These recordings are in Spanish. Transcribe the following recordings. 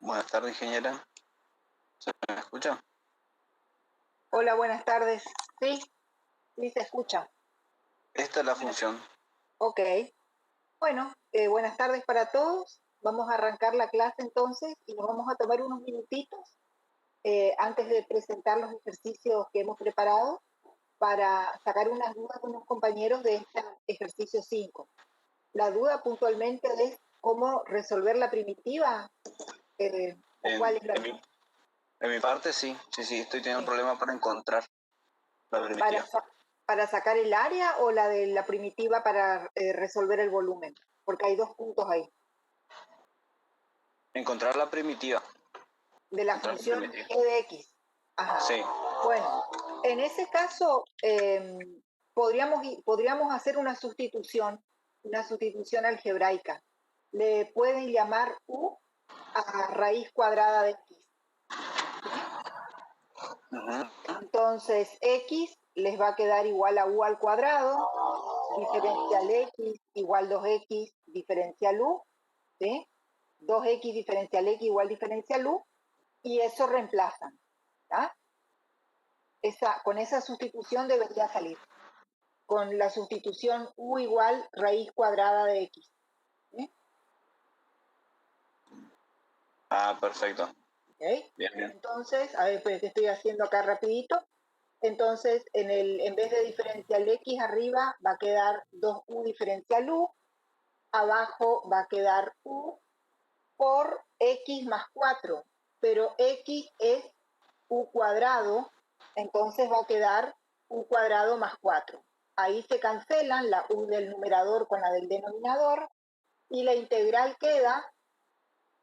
Buenas tardes, ingeniera. ¿Se me escucha? Hola, buenas tardes. Sí, sí se escucha. Esta es la función. Ok. Bueno, buenas tardes para todos. Vamos a arrancar la clase entonces y nos vamos a tomar unos minutitos antes de presentar los ejercicios que hemos preparado para sacar unas dudas con unos compañeros de este ejercicio 5. La duda puntualmente es cómo resolver la primitiva o En, cuál es la en mi, en mi parte, sí, estoy teniendo sí. problemas para encontrar la para, primitiva. para sacar el área o la de la primitiva para resolver el volumen, porque hay dos puntos ahí. Encontrar la primitiva. De la Encontrar la función primitiva. g de x. Ajá. Sí. Bueno, en ese caso podríamos hacer una sustitución algebraica. Le pueden llamar u a raíz cuadrada de x. Entonces x les va a quedar igual a u al cuadrado, diferencial x igual 2x diferencial u, ¿sí? 2x diferencial x igual diferencial u, y eso reemplazan. ¿Ya? Con esa sustitución debería salir. Con la sustitución u igual raíz cuadrada de x. ¿Sí? Perfecto. ¿Okay? Bien, bien. Entonces, a ver, pues, ¿qué estoy haciendo acá rapidito? Entonces, en vez de diferencial x arriba va a quedar 2u diferencial u, abajo va a quedar u por x más 4, pero x es u cuadrado, entonces va a quedar u cuadrado más 4. Ahí se cancelan la u del numerador con la del denominador y la integral queda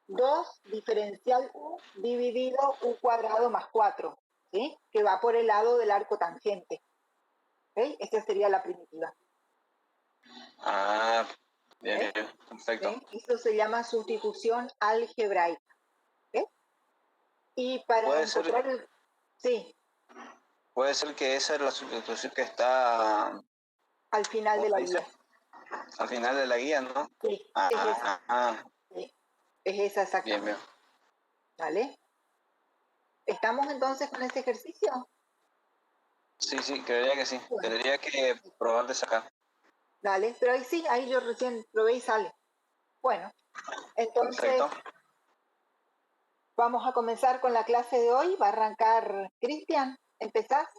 2 diferencial u dividido u cuadrado más 4, ¿sí? Que va por el lado del arco tangente. ¿Okay? Esa sería la primitiva. Bien, ¿Okay? bien, perfecto. ¿Sí? Esto se llama sustitución algebraica. ¿Okay? Y para Puede ser, encontrar el... Sí, puede ser que esa es la sustitución que está, al final ¿cómo de se la dice? guía. Al final de la guía, ¿no? Sí, es esa. Sí, es esa Bien, bien. exactamente. ¿Vale? ¿Estamos entonces con este ejercicio? Sí, creería que sí. Bueno, Tendría que probar de sacar. dale, pero ahí sí, ahí yo recién probé y sale. Bueno, entonces Perfecto. vamos a comenzar con la clase de hoy. Va a arrancar Cristian. ¿Empezás?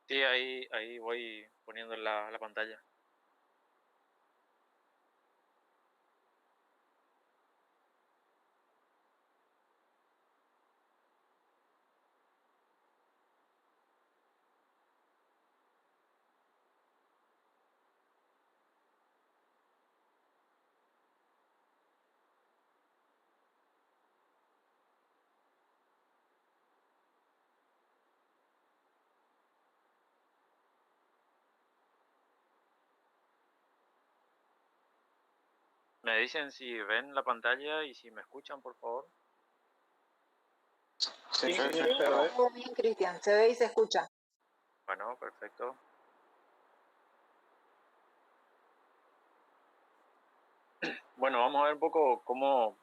Sí, ahí voy poniendo la pantalla. Me dicen si ven la pantalla y si me escuchan, por favor. Sí, Sí, todo bien, Cristian. Se ve y se escucha. Bueno, perfecto. Bueno, vamos a ver un poco cómo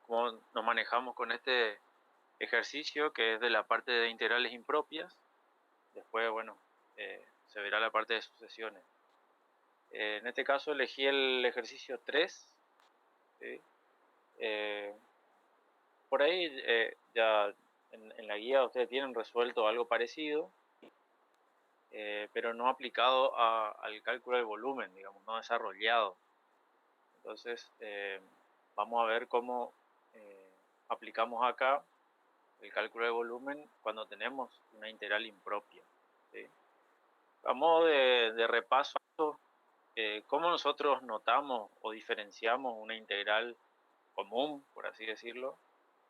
nos manejamos con este ejercicio, que es de la parte de integrales impropias. Después, bueno, se verá la parte de sucesiones. En este caso elegí el ejercicio 3. ¿Sí? Por ahí ya en la guía ustedes tienen resuelto algo parecido, pero no aplicado al cálculo del volumen, digamos, no desarrollado. Entonces, vamos a ver cómo aplicamos acá el cálculo de volumen cuando tenemos una integral impropia. ¿Sí? A modo de repaso, ¿cómo nosotros notamos o diferenciamos una integral común, por así decirlo,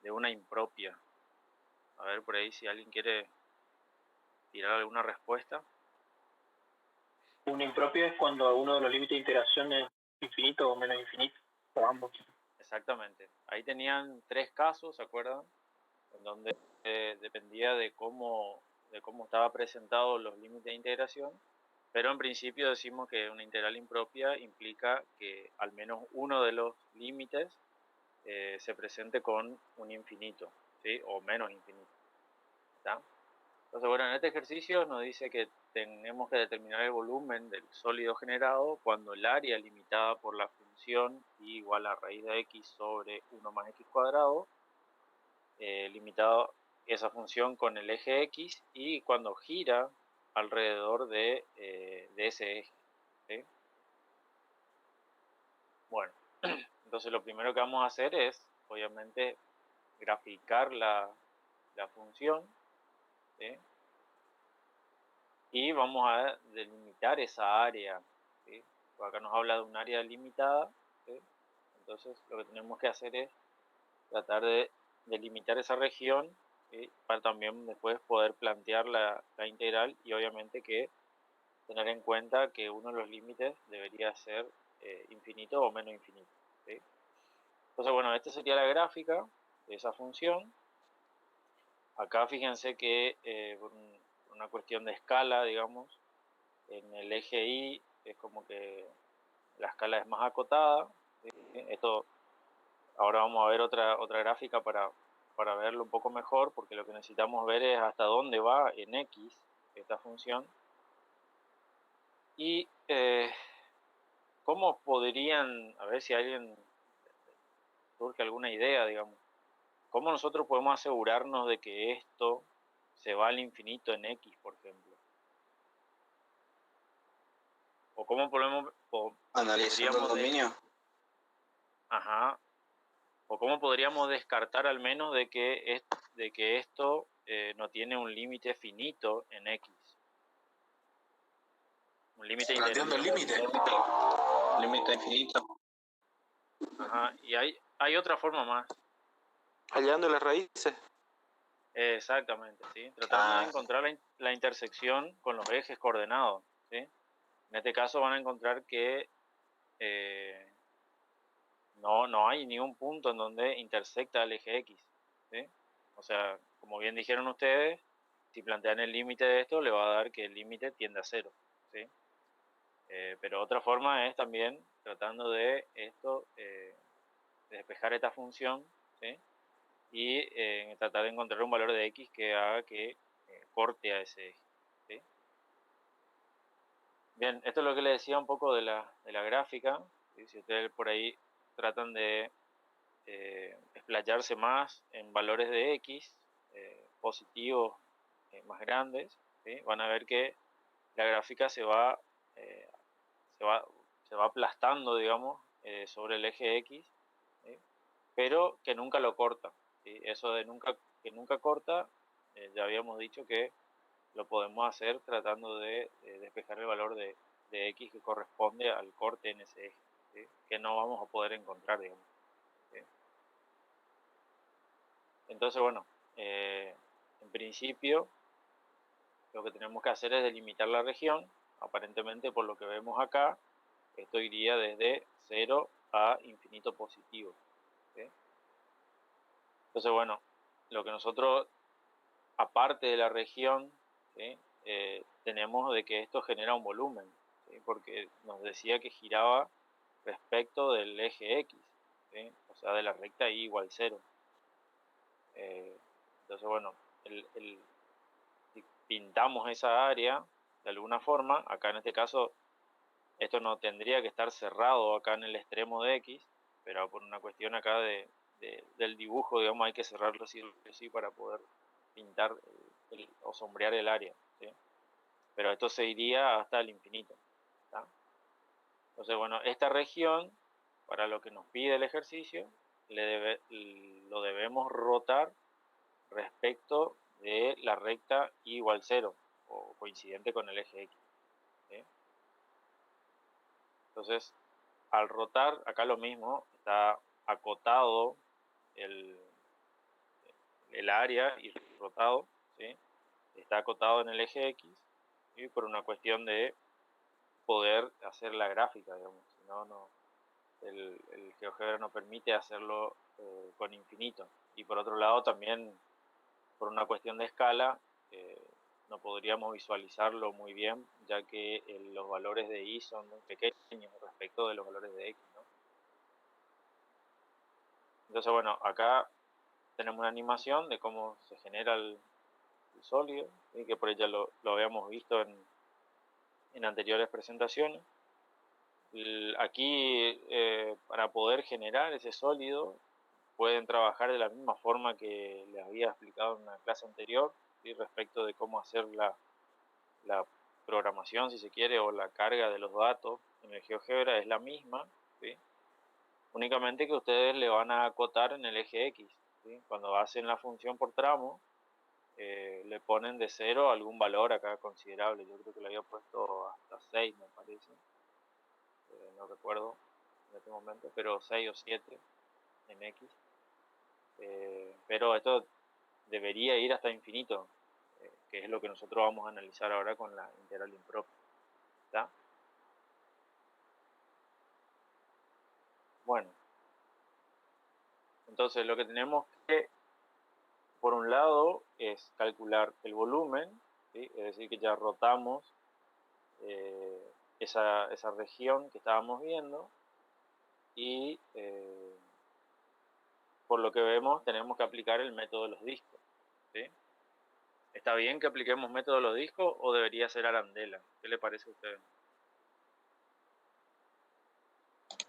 de una impropia? A ver por ahí si alguien quiere tirar alguna respuesta. Un impropio es cuando uno de los límites de integración es infinito o menos infinito, o ambos. Exactamente. Ahí tenían 3 casos, ¿se acuerdan? En donde dependía de cómo estaba presentado los límites de integración. pero en principio decimos que una integral impropia implica que al menos uno de los límites se presente con un infinito, ¿sí? O menos infinito. ¿Está? Entonces, bueno, en este ejercicio nos dice que tenemos que determinar el volumen del sólido generado cuando el área limitada por la función y igual a raíz de x sobre 1 más x cuadrado, limitado esa función con el eje x y cuando gira alrededor de ese eje. ¿Sí? Bueno, entonces lo primero que vamos a hacer es, obviamente, graficar la función, ¿sí? Y vamos a delimitar esa área, ¿sí? Porque acá nos habla de un área limitada, ¿sí? Entonces lo que tenemos que hacer es tratar de delimitar esa región, ¿sí? Para también después poder plantear la integral y obviamente que tener en cuenta que uno de los límites debería ser infinito o menos infinito, ¿sí? Entonces, bueno, esta sería la gráfica de esa función. Acá fíjense que por una cuestión de escala, digamos, en el eje Y es como que la escala es más acotada, ¿sí? Esto, ahora vamos a ver otra gráfica para verlo un poco mejor, porque lo que necesitamos ver es hasta dónde va en X esta función. Y cómo podrían, a ver si alguien surge alguna idea, digamos, cómo nosotros podemos asegurarnos de que esto se va al infinito en X, por ejemplo. O cómo podemos, Analizando el dominio. Ajá. O cómo podríamos descartar al menos de que esto no tiene un límite finito en X. Un límite Planteando el límite. Límite infinito. Ajá. Y hay otra forma más. Hallando las raíces. Exactamente, ¿sí? Tratando de encontrar la intersección con los ejes coordenados, ¿sí? En este caso van a encontrar que no hay ni un punto en donde intersecta el eje X, ¿sí? O sea, como bien dijeron ustedes, si plantean el límite de esto, le va a dar que el límite tiende a cero, ¿sí? Pero otra forma es también tratando de esto, de despejar esta función, ¿sí? Y tratar de encontrar un valor de X que haga que corte a ese eje, ¿sí? Bien, esto es lo que les decía un poco de la gráfica, ¿sí? Si ustedes por ahí tratan de explayarse más en valores de X positivos más grandes, ¿sí? Van a ver que la gráfica eh, se va, se va aplastando, digamos, sobre el eje X, ¿sí? Pero que nunca lo corta, ¿sí? Eso de que nunca corta, ya habíamos dicho que lo podemos hacer tratando de despejar el valor de X que corresponde al corte en ese eje, ¿sí? Que no vamos a poder encontrar, digamos, ¿sí? Entonces, bueno, en principio lo que tenemos que hacer es delimitar la región. Aparentemente, por lo que vemos acá, esto iría desde 0 a infinito positivo, ¿sí? Entonces, bueno, lo que nosotros, aparte de la región, ¿sí? Tenemos de que esto genera un volumen, ¿sí? Porque nos decía que giraba respecto del eje X, ¿sí? O sea, de la recta Y igual 0. Entonces, bueno, si pintamos esa área de alguna forma, acá en este caso esto no tendría que estar cerrado acá en el extremo de X, pero por una cuestión acá del dibujo, digamos, hay que cerrarlo así para poder pintar o sombrear el área, ¿sí? Pero esto se iría hasta el infinito, ¿tá? Entonces, bueno, esta región, para lo que nos pide el ejercicio, lo debemos rotar respecto de la recta y igual 0, o coincidente con el eje X, ¿sí? Entonces, al rotar, acá lo mismo, está acotado el área y rotado, ¿sí? Está acotado en el eje X, y por una cuestión de poder hacer la gráfica, digamos, si no, el GeoGebra no permite hacerlo con infinito. Y por otro lado también, por una cuestión de escala, no podríamos visualizarlo muy bien, ya que los valores de y son muy pequeños respecto de los valores de x, ¿no? Entonces, bueno, acá tenemos una animación de cómo se genera el sólido, y que por ella lo habíamos visto en anteriores presentaciones. Aquí, para poder generar ese sólido, pueden trabajar de la misma forma que les había explicado en una clase anterior, ¿sí? Respecto de cómo hacer la programación, si se quiere, o la carga de los datos en el GeoGebra es la misma, ¿sí? Únicamente que ustedes le van a acotar en el eje X, ¿sí? Cuando hacen la función por tramo, le ponen de 0 algún valor acá considerable. Yo creo que le había puesto hasta 6, me parece. No recuerdo en este momento, pero 6 o 7 en X. Pero esto debería ir hasta infinito, que es lo que nosotros vamos a analizar ahora con la integral impropia. ¿Está? Bueno, entonces lo que tenemos que, por un lado, es calcular el volumen, ¿sí? Es decir, que ya rotamos esa región que estábamos viendo, y por lo que vemos tenemos que aplicar el método de los discos, ¿sí? ¿Está bien que apliquemos método de los discos o debería ser arandela? ¿Qué le parece a usted?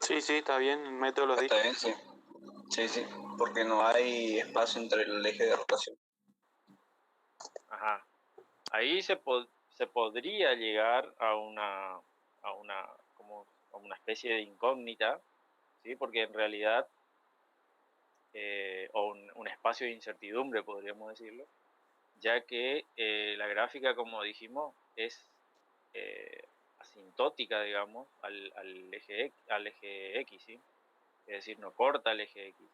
Sí, sí, está bien, el método los Está discos. bien, sí. Sí, sí, porque no hay espacio entre el eje de rotación. Ajá. Ahí se podría llegar a una como a una especie de incógnita, ¿sí? Porque en realidad, o un espacio de incertidumbre, podríamos decirlo, ya que la gráfica, como dijimos, es asintótica, digamos, al eje X, ¿sí? Es decir, no corta el eje X.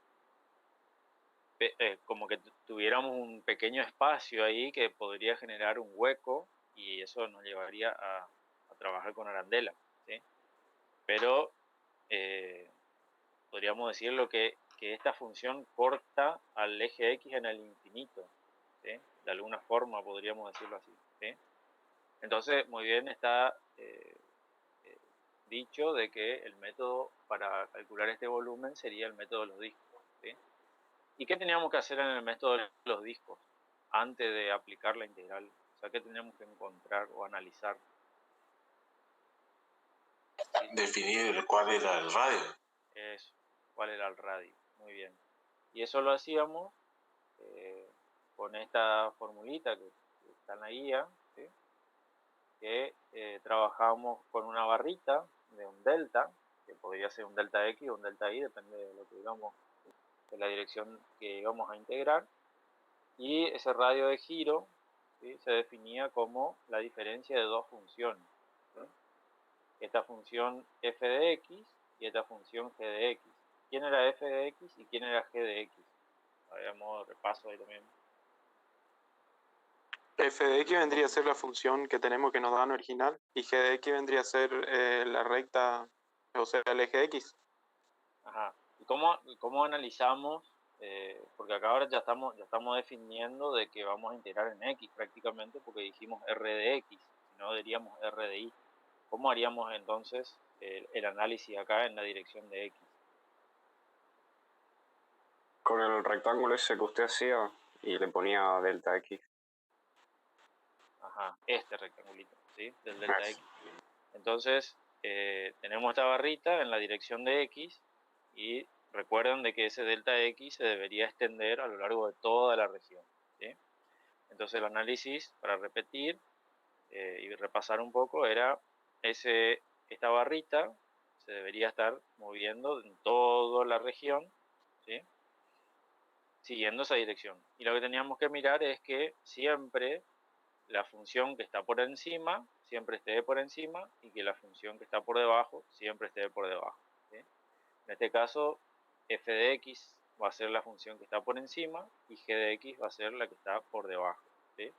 Como que tuviéramos un pequeño espacio ahí que podría generar un hueco, y eso nos llevaría a trabajar con arandela, ¿sí? Pero podríamos decirlo que esta función corta al eje X en el infinito, ¿sí? De alguna forma podríamos decirlo así, ¿sí? Entonces, muy bien está dicho de que el método para calcular este volumen sería el método de los discos, ¿sí? ¿Y qué teníamos que hacer en el método de los discos antes de aplicar la integral? O sea, ¿qué teníamos que encontrar o analizar? ¿Sí? Definir cuál era el radio. Eso, cuál era el radio. Muy bien. Y eso lo hacíamos con esta formulita que está en la guía, ¿sí? Que trabajamos con una barrita de un delta, que podría ser un delta X o un delta Y, depende de lo que digamos, de la dirección que íbamos a integrar. Y ese radio de giro, ¿sí? Se definía como la diferencia de dos funciones, ¿sí? Esta función f de x y esta función g de x. ¿Quién era f de x y quién era g de x? Habíamos repaso ahí también. F de X vendría a ser la función que tenemos que nos dan original, y G de X vendría a ser la recta, o sea, el eje X. Ajá. ¿Y cómo analizamos? Porque acá ahora ya estamos definiendo de que vamos a integrar en x prácticamente, porque dijimos r de x, si no diríamos r de y. ¿Cómo haríamos entonces el análisis acá en la dirección de x? Con el rectángulo ese que usted hacía y le ponía delta X. Ajá, este rectangulito, ¿sí? Del delta x. Entonces, tenemos esta barrita en la dirección de x, y recuerden de que ese delta x se debería extender a lo largo de toda la región, ¿sí? Entonces el análisis, para repetir y repasar un poco, era esta barrita se debería estar moviendo en toda la región, ¿sí? Siguiendo esa dirección. Y lo que teníamos que mirar es que siempre la función que está por encima siempre esté por encima, y que la función que está por debajo siempre esté por debajo, ¿sí? En este caso, f de x va a ser la función que está por encima y g de x va a ser la que está por debajo, ¿sí?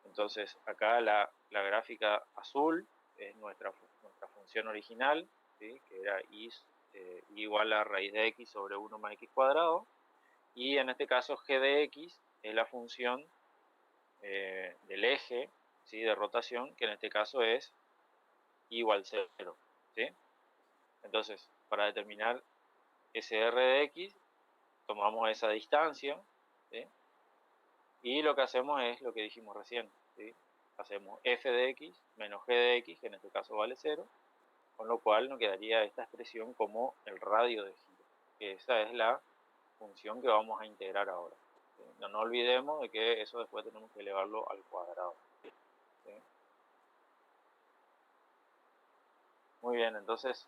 Entonces, acá la gráfica azul es nuestra función original, ¿sí? Que era y igual a raíz de x sobre 1 más x cuadrado, y en este caso g de x es la función del eje ¿sí? De rotación, que en este caso es igual 0, ¿sí? Entonces, para determinar ese r de x, tomamos esa distancia, ¿sí? Y lo que hacemos es lo que dijimos recién, ¿sí? Hacemos f de x menos g de x, que en este caso vale 0, con lo cual nos quedaría esta expresión como el radio de giro, que esa es la función que vamos a integrar ahora, ¿sí? No nos olvidemos de que eso después tenemos que elevarlo al cuadrado, ¿sí? Muy bien, entonces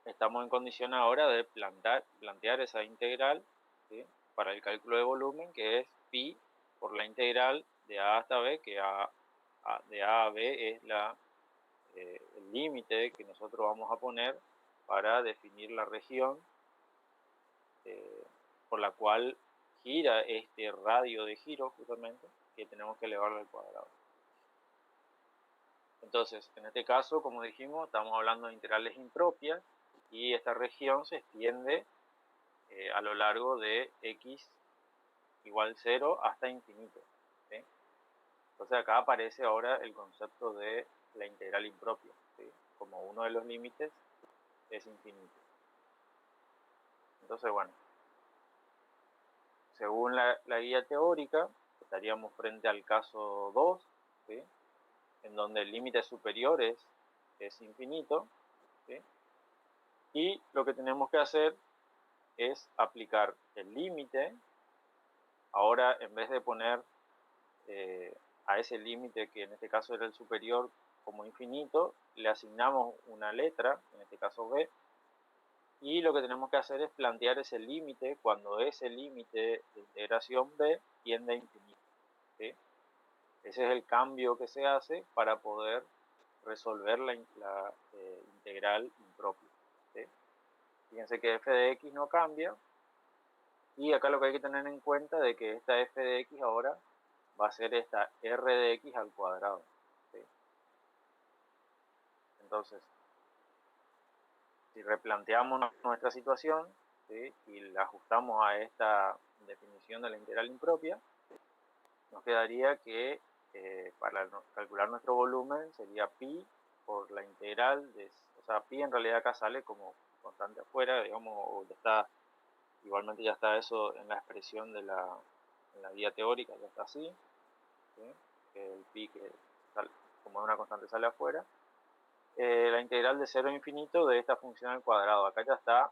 estamos en condición ahora de plantear esa integral, ¿sí? Para el cálculo de volumen, que es pi por la integral de a hasta b, que de a a b es el límite que nosotros vamos a poner para definir la región por la cual gira este radio de giro, justamente, que tenemos que elevarlo al cuadrado. Entonces, en este caso, como dijimos, estamos hablando de integrales impropias y esta región se extiende a lo largo de x igual 0 hasta infinito, ¿sí? Entonces acá aparece ahora el concepto de la integral impropia, ¿sí? Como uno de los límites es infinito. Entonces, bueno, según la guía teórica, estaríamos frente al caso 2, ¿sí? En donde el límite superior es infinito, ¿sí? Y lo que tenemos que hacer es aplicar el límite. Ahora, en vez de poner a ese límite, que en este caso era el superior, como infinito, le asignamos una letra, en este caso b, y lo que tenemos que hacer es plantear ese límite cuando ese límite de integración b tiende a infinito, ¿sí? Ese es el cambio que se hace para poder resolver la integral impropia, ¿sí? Fíjense que f de x no cambia, y acá lo que hay que tener en cuenta es que esta f de x ahora va a ser esta r de x al cuadrado, ¿sí? Entonces, si replanteamos nuestra situación, ¿sí? Y la ajustamos a esta definición de la integral impropia, nos quedaría que para calcular nuestro volumen sería pi por la integral de, o sea, pi en realidad acá sale como constante afuera, digamos, o ya está, igualmente ya está eso en la expresión de en la guía teórica, ya está así, ¿sí? Que el pi que sale, como una constante sale afuera, la integral de 0 a infinito de esta función al cuadrado. Acá ya está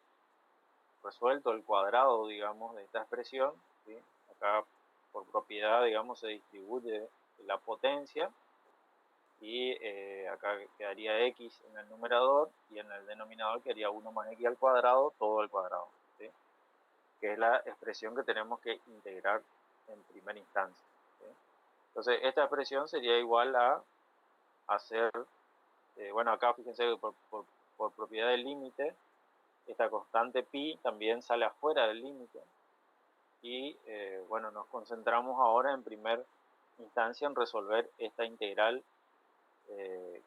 resuelto el cuadrado, digamos, de esta expresión, ¿sí? Acá por propiedad, digamos, se distribuye la potencia y acá quedaría x en el numerador y en el denominador quedaría 1 más x al cuadrado, todo al cuadrado, ¿sí? Que es la expresión que tenemos que integrar en primera instancia, ¿sí? Entonces, esta expresión sería igual a hacer, bueno, acá fíjense que por propiedad del límite, esta constante pi también sale afuera del límite. Y bueno, nos concentramos ahora en primera instancia en resolver esta integral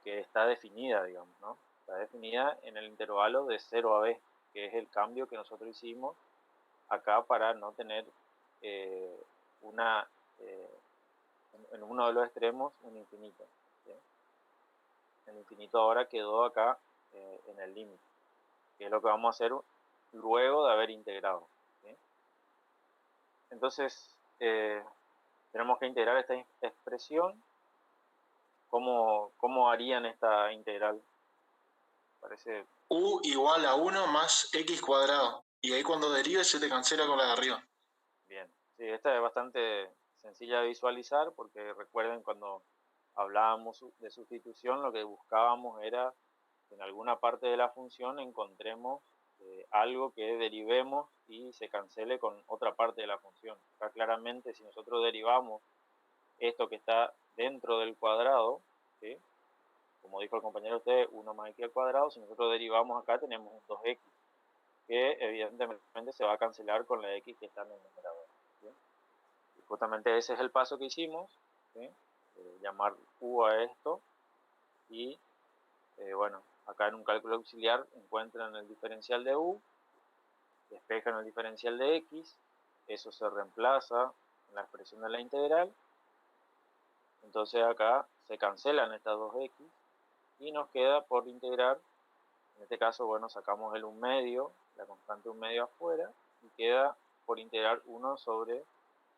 que está definida, digamos, ¿no? Está definida en el intervalo de 0 a b, que es el cambio que nosotros hicimos acá para no tener en uno de los extremos un infinito, ¿sí? El infinito ahora quedó acá en el límite, que es lo que vamos a hacer luego de haber integrado, ¿sí? Entonces, tenemos que integrar esta expresión. ¿Cómo harían esta integral? Parece U igual a 1 más x cuadrado. Y ahí cuando derives se te cancela con la de arriba. bien. Sí, esta es bastante sencilla de visualizar porque recuerden cuando hablábamos de sustitución, lo que buscábamos era que en alguna parte de la función encontremos algo que derivemos y se cancele con otra parte de la función. Acá claramente si nosotros derivamos esto que está dentro del cuadrado, ¿sí? Como dijo el compañero de usted, 1 más x al cuadrado, si nosotros derivamos acá tenemos un 2x, que evidentemente se va a cancelar con la x que está en el numerador, ¿sí? Y justamente ese es el paso que hicimos, ¿sí? Llamar u a esto y bueno, acá en un cálculo auxiliar encuentran el diferencial de u, despejan el diferencial de x, eso se reemplaza en la expresión de la integral, entonces acá se cancelan estas dos x y nos queda por integrar, en este caso, bueno, sacamos el 1 medio, la constante 1 medio afuera, y queda por integrar 1 sobre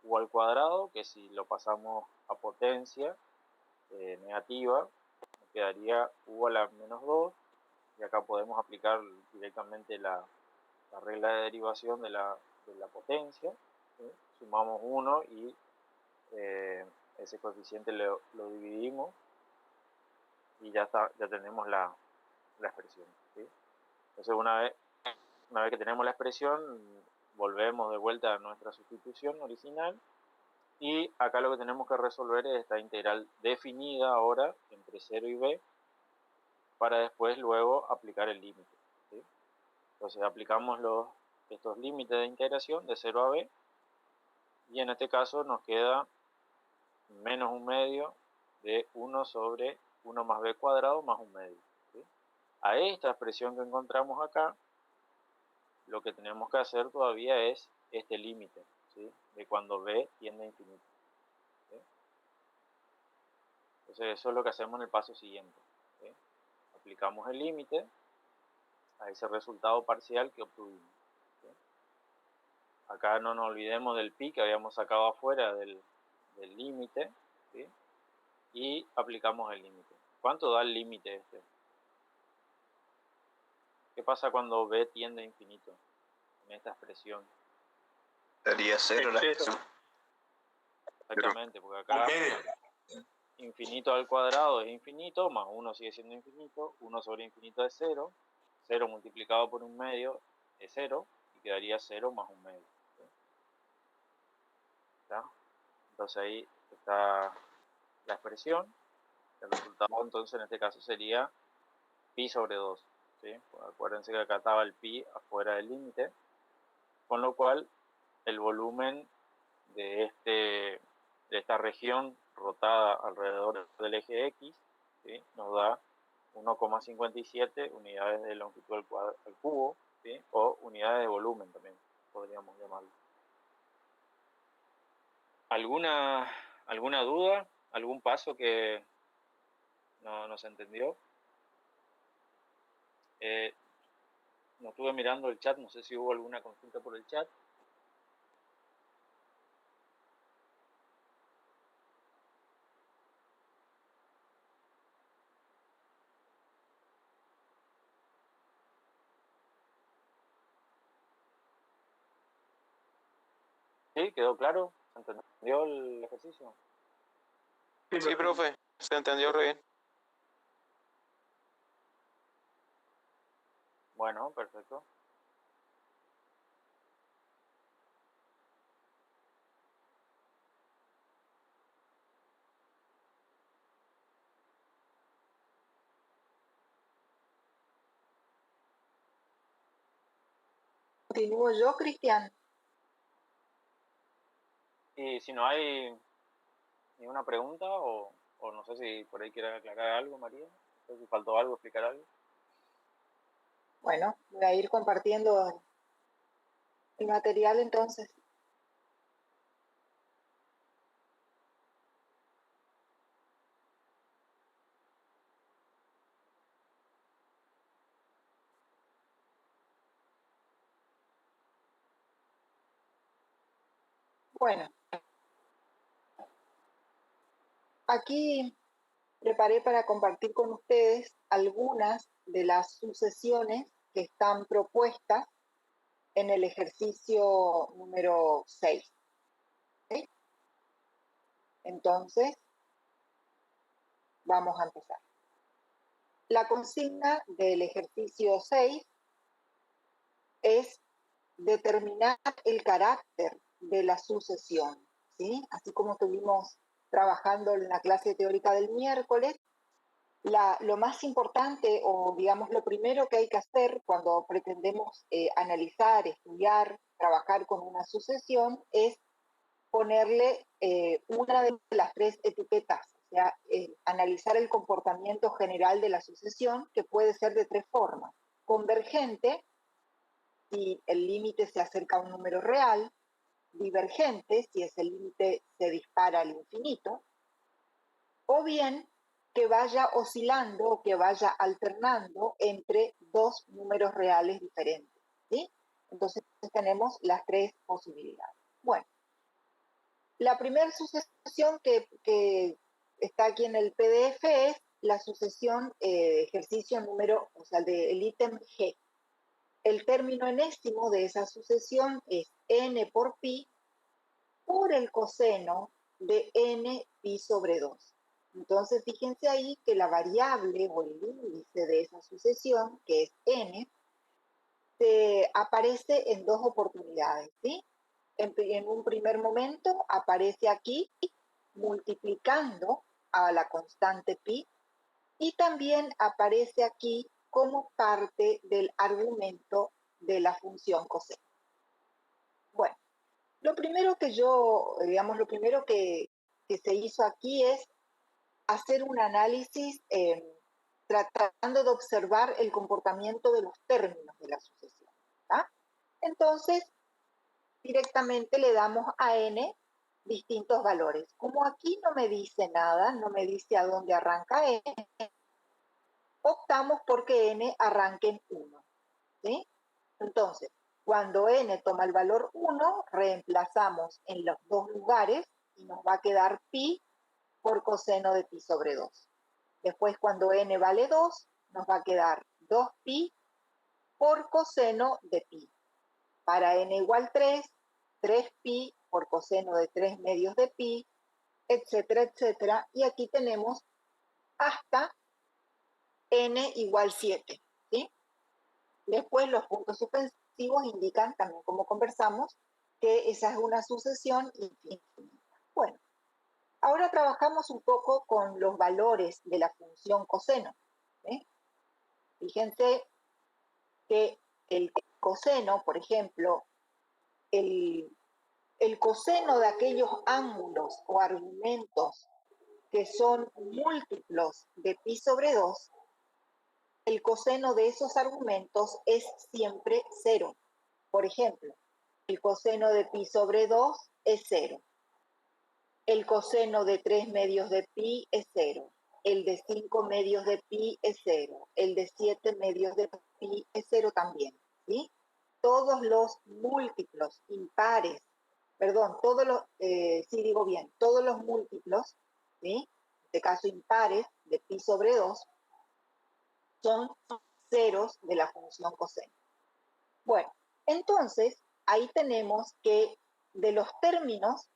u al cuadrado, que si lo pasamos a potencia negativa, nos quedaría u a la menos 2, y acá podemos aplicar directamente la regla de derivación de la potencia, ¿sí? Sumamos 1 y ese coeficiente lo dividimos y ya tenemos la expresión, ¿sí? Entonces una vez que tenemos la expresión, volvemos de vuelta a nuestra sustitución original y acá lo que tenemos que resolver es esta integral definida ahora entre 0 y b para después luego aplicar el límite, ¿sí? Entonces aplicamos estos límites de integración de 0 a b y en este caso nos queda menos 1 medio de 1 sobre 1 más b cuadrado más 1 medio, ¿sí? A esta expresión que encontramos acá, lo que tenemos que hacer todavía es este límite, ¿sí? De cuando b tiende a infinito, ¿sí? Entonces eso es lo que hacemos en el paso siguiente, ¿sí? Aplicamos el límite a ese resultado parcial que obtuvimos, ¿sí? Acá no nos olvidemos del pi que habíamos sacado afuera del límite, ¿sí? Y aplicamos el límite. ¿Cuánto da el límite este? ¿Qué pasa cuando b tiende a infinito en esta expresión? Sería 0 la expresión. Exactamente, porque acá infinito al cuadrado es infinito, más 1 sigue siendo infinito, 1 sobre infinito es 0, 0 multiplicado por 1 medio es 0, y quedaría 0 más 1 medio, ¿sí? ¿Está? Entonces ahí está la expresión. El resultado entonces en este caso sería pi sobre 2, ¿sí? Pues acuérdense que acá estaba el pi afuera del límite, con lo cual el volumen de esta región rotada alrededor del eje X, ¿sí? Nos da 1,57 unidades de longitud al cubo, ¿sí? O unidades de volumen también podríamos llamarlo. ¿Alguna duda? ¿Algún paso que no se entendió? No estuve mirando el chat, no sé si hubo alguna consulta por el chat. ¿Sí? ¿Quedó claro? ¿Se entendió el ejercicio? Sí, profe, se entendió re bien. Bueno, perfecto. ¿Continúo yo, Cristian? Y si no hay ninguna pregunta o no sé si por ahí quiere aclarar algo, María, no sé si faltó algo, explicar algo. Bueno, voy a ir compartiendo el material entonces. Bueno, aquí preparé para compartir con ustedes algunas de las sucesiones que están propuestas en el ejercicio número 6. ¿Sí? Entonces, vamos a empezar. La consigna del ejercicio 6 es determinar el carácter de la sucesión, ¿sí? Así como estuvimos trabajando en la clase teórica del miércoles, lo más importante, o digamos lo primero que hay que hacer cuando pretendemos analizar, estudiar, trabajar con una sucesión es ponerle una de las 3 etiquetas, o sea, analizar el comportamiento general de la sucesión, que puede ser de 3 formas: convergente, si el límite se acerca a un número real; divergente, si ese límite se dispara al infinito; o bien que vaya oscilando o que vaya alternando entre dos números reales diferentes, ¿sí? Entonces tenemos las tres posibilidades. Bueno, la primera sucesión que está aquí en el PDF es la sucesión ejercicio número, o sea, del ítem G. El término enésimo de esa sucesión es n por pi por el coseno de n pi sobre 2. Entonces, fíjense ahí que la variable o el índice de esa sucesión, que es n, aparece en dos oportunidades, ¿sí? En un primer momento aparece aquí multiplicando a la constante pi y también aparece aquí como parte del argumento de la función coseno. Bueno, lo primero que lo primero que se hizo aquí es hacer un análisis tratando de observar el comportamiento de los términos de la sucesión, ¿tá? Entonces, directamente le damos a n distintos valores. Como aquí no me dice nada, no me dice a dónde arranca n, optamos porque n arranque en 1, ¿sí? Entonces, cuando n toma el valor 1, reemplazamos en los dos lugares y nos va a quedar pi por coseno de pi sobre 2. Después, cuando n vale 2, nos va a quedar 2pi por coseno de pi. Para n igual 3, 3pi por coseno de 3 medios de pi, etcétera, etcétera. Y aquí tenemos hasta n igual 7, ¿sí? Después los puntos suspensivos indican, también como conversamos, que esa es una sucesión infinita. Bueno, ahora trabajamos un poco con los valores de la función coseno, ¿sí? Fíjense que el coseno, por ejemplo, el coseno de aquellos ángulos o argumentos que son múltiplos de pi sobre 2, el coseno de esos argumentos es siempre 0. Por ejemplo, el coseno de pi sobre 2 es 0. El coseno de 3 medios de pi es 0. El de 5 medios de pi es 0. El de 7 medios de pi es 0 también, ¿sí? Todos los múltiplos impares, perdón, todos los, sí digo bien, todos los múltiplos, ¿sí? En este caso impares de pi sobre 2, son ceros de la función coseno. Bueno, entonces ahí tenemos que de los términos,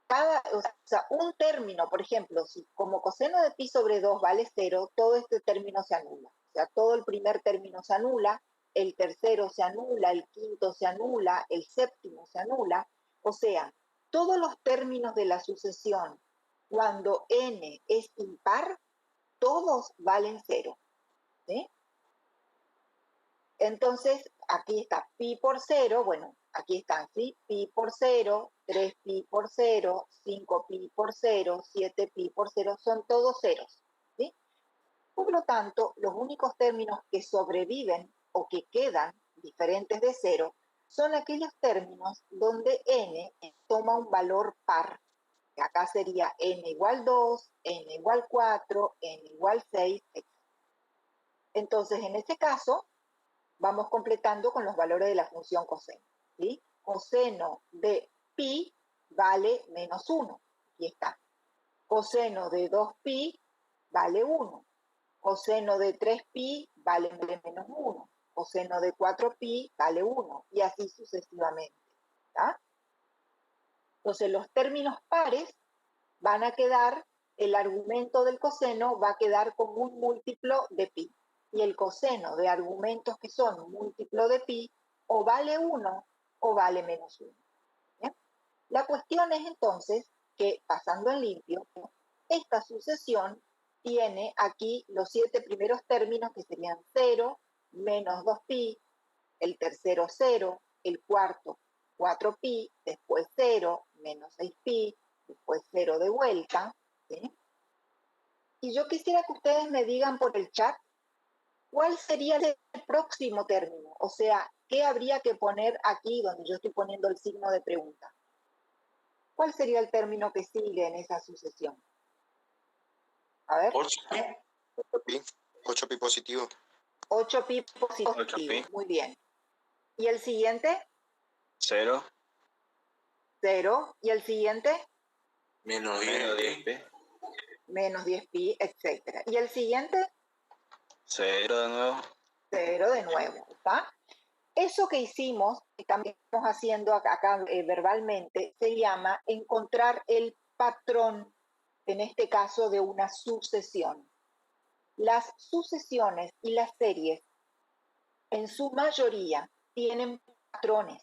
o sea, un término, por ejemplo, si como coseno de pi sobre 2 vale 0, todo este término se anula. O sea, todo el primer término se anula, el tercero se anula, el quinto se anula, el séptimo se anula. O sea, todos los términos de la sucesión, cuando n es impar, todos valen 0, ¿sí? Entonces, aquí está pi por 0, bueno, aquí están, ¿sí? Pi por 0, 3pi por 0, 5pi por 0, 7pi por 0, son todos ceros, ¿sí? Por lo tanto, los únicos términos que sobreviven o que quedan diferentes de 0 son aquellos términos donde n toma un valor par, que acá sería n igual 2, n igual 4, n igual 6, etc. Entonces, en este caso, vamos completando con los valores de la función coseno, ¿sí? Coseno de pi vale menos 1. Aquí está. Coseno de 2pi vale 1. Coseno de 3pi vale menos 1. Coseno de 4pi vale 1. Y así sucesivamente, ¿tá? Entonces, los términos pares van a quedar, el argumento del coseno va a quedar como un múltiplo de pi. Y el coseno de argumentos que son múltiplo de pi o vale 1 o vale menos 1. ¿Bien? La cuestión es entonces que, pasando en limpio, esta sucesión tiene aquí los 7 primeros términos que serían 0, menos 2pi, el tercero 0, el cuarto 4pi, después 0, menos 6pi, después 0 de vuelta, ¿sí? Y yo quisiera que ustedes me digan por el chat cuál sería el próximo término, o sea, ¿qué habría que poner aquí donde yo estoy poniendo el signo de pregunta? ¿Cuál sería el término que sigue en esa sucesión? A ver, 8. 8 pi positivo. 8 pi positivo. 8 pi. Muy bien. ¿Y el siguiente? 0, 0. ¿Y el siguiente? Menos menos 10 10 pi. Menos 10 pi, etc. ¿Y el siguiente? 0 de nuevo. 0 de nuevo. ¿Está? Eso que hicimos, que también estamos haciendo acá verbalmente, se llama encontrar el patrón, en este caso de una sucesión. Las sucesiones y las series, en su mayoría, tienen patrones.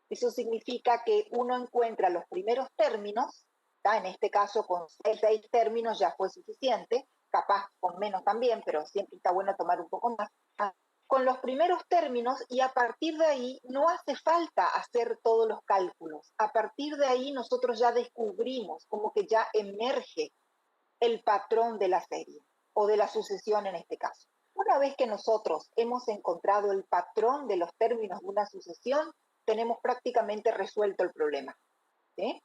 Eso significa que uno encuentra los primeros términos, ¿tá? En este caso con 6 términos ya fue suficiente, capaz con menos también, pero siempre está bueno tomar un poco más. Con los primeros términos, y a partir de ahí no hace falta hacer todos los cálculos. A partir de ahí nosotros ya descubrimos, como que ya emerge el patrón de la serie o de la sucesión en este caso. Una vez que nosotros hemos encontrado el patrón de los términos de una sucesión, tenemos prácticamente resuelto el problema. ¿Sí?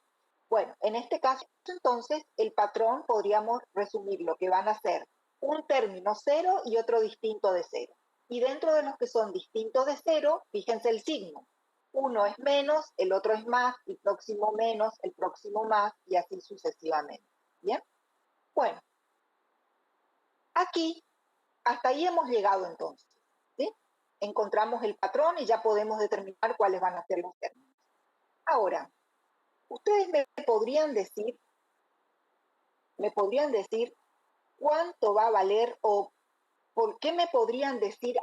Bueno, en este caso, entonces, el patrón podríamos resumirlo, que van a ser un término 0 y otro distinto de 0. Y dentro de los que son distintos de 0, fíjense el signo. Uno es menos, el otro es más, el próximo menos, el próximo más, y así sucesivamente. ¿Bien? Bueno, aquí, hasta ahí hemos llegado entonces. ¿Sí? Encontramos el patrón y ya podemos determinar cuáles van a ser los términos. Ahora, ustedes me podrían decir cuánto va a valer o por qué me podrían decir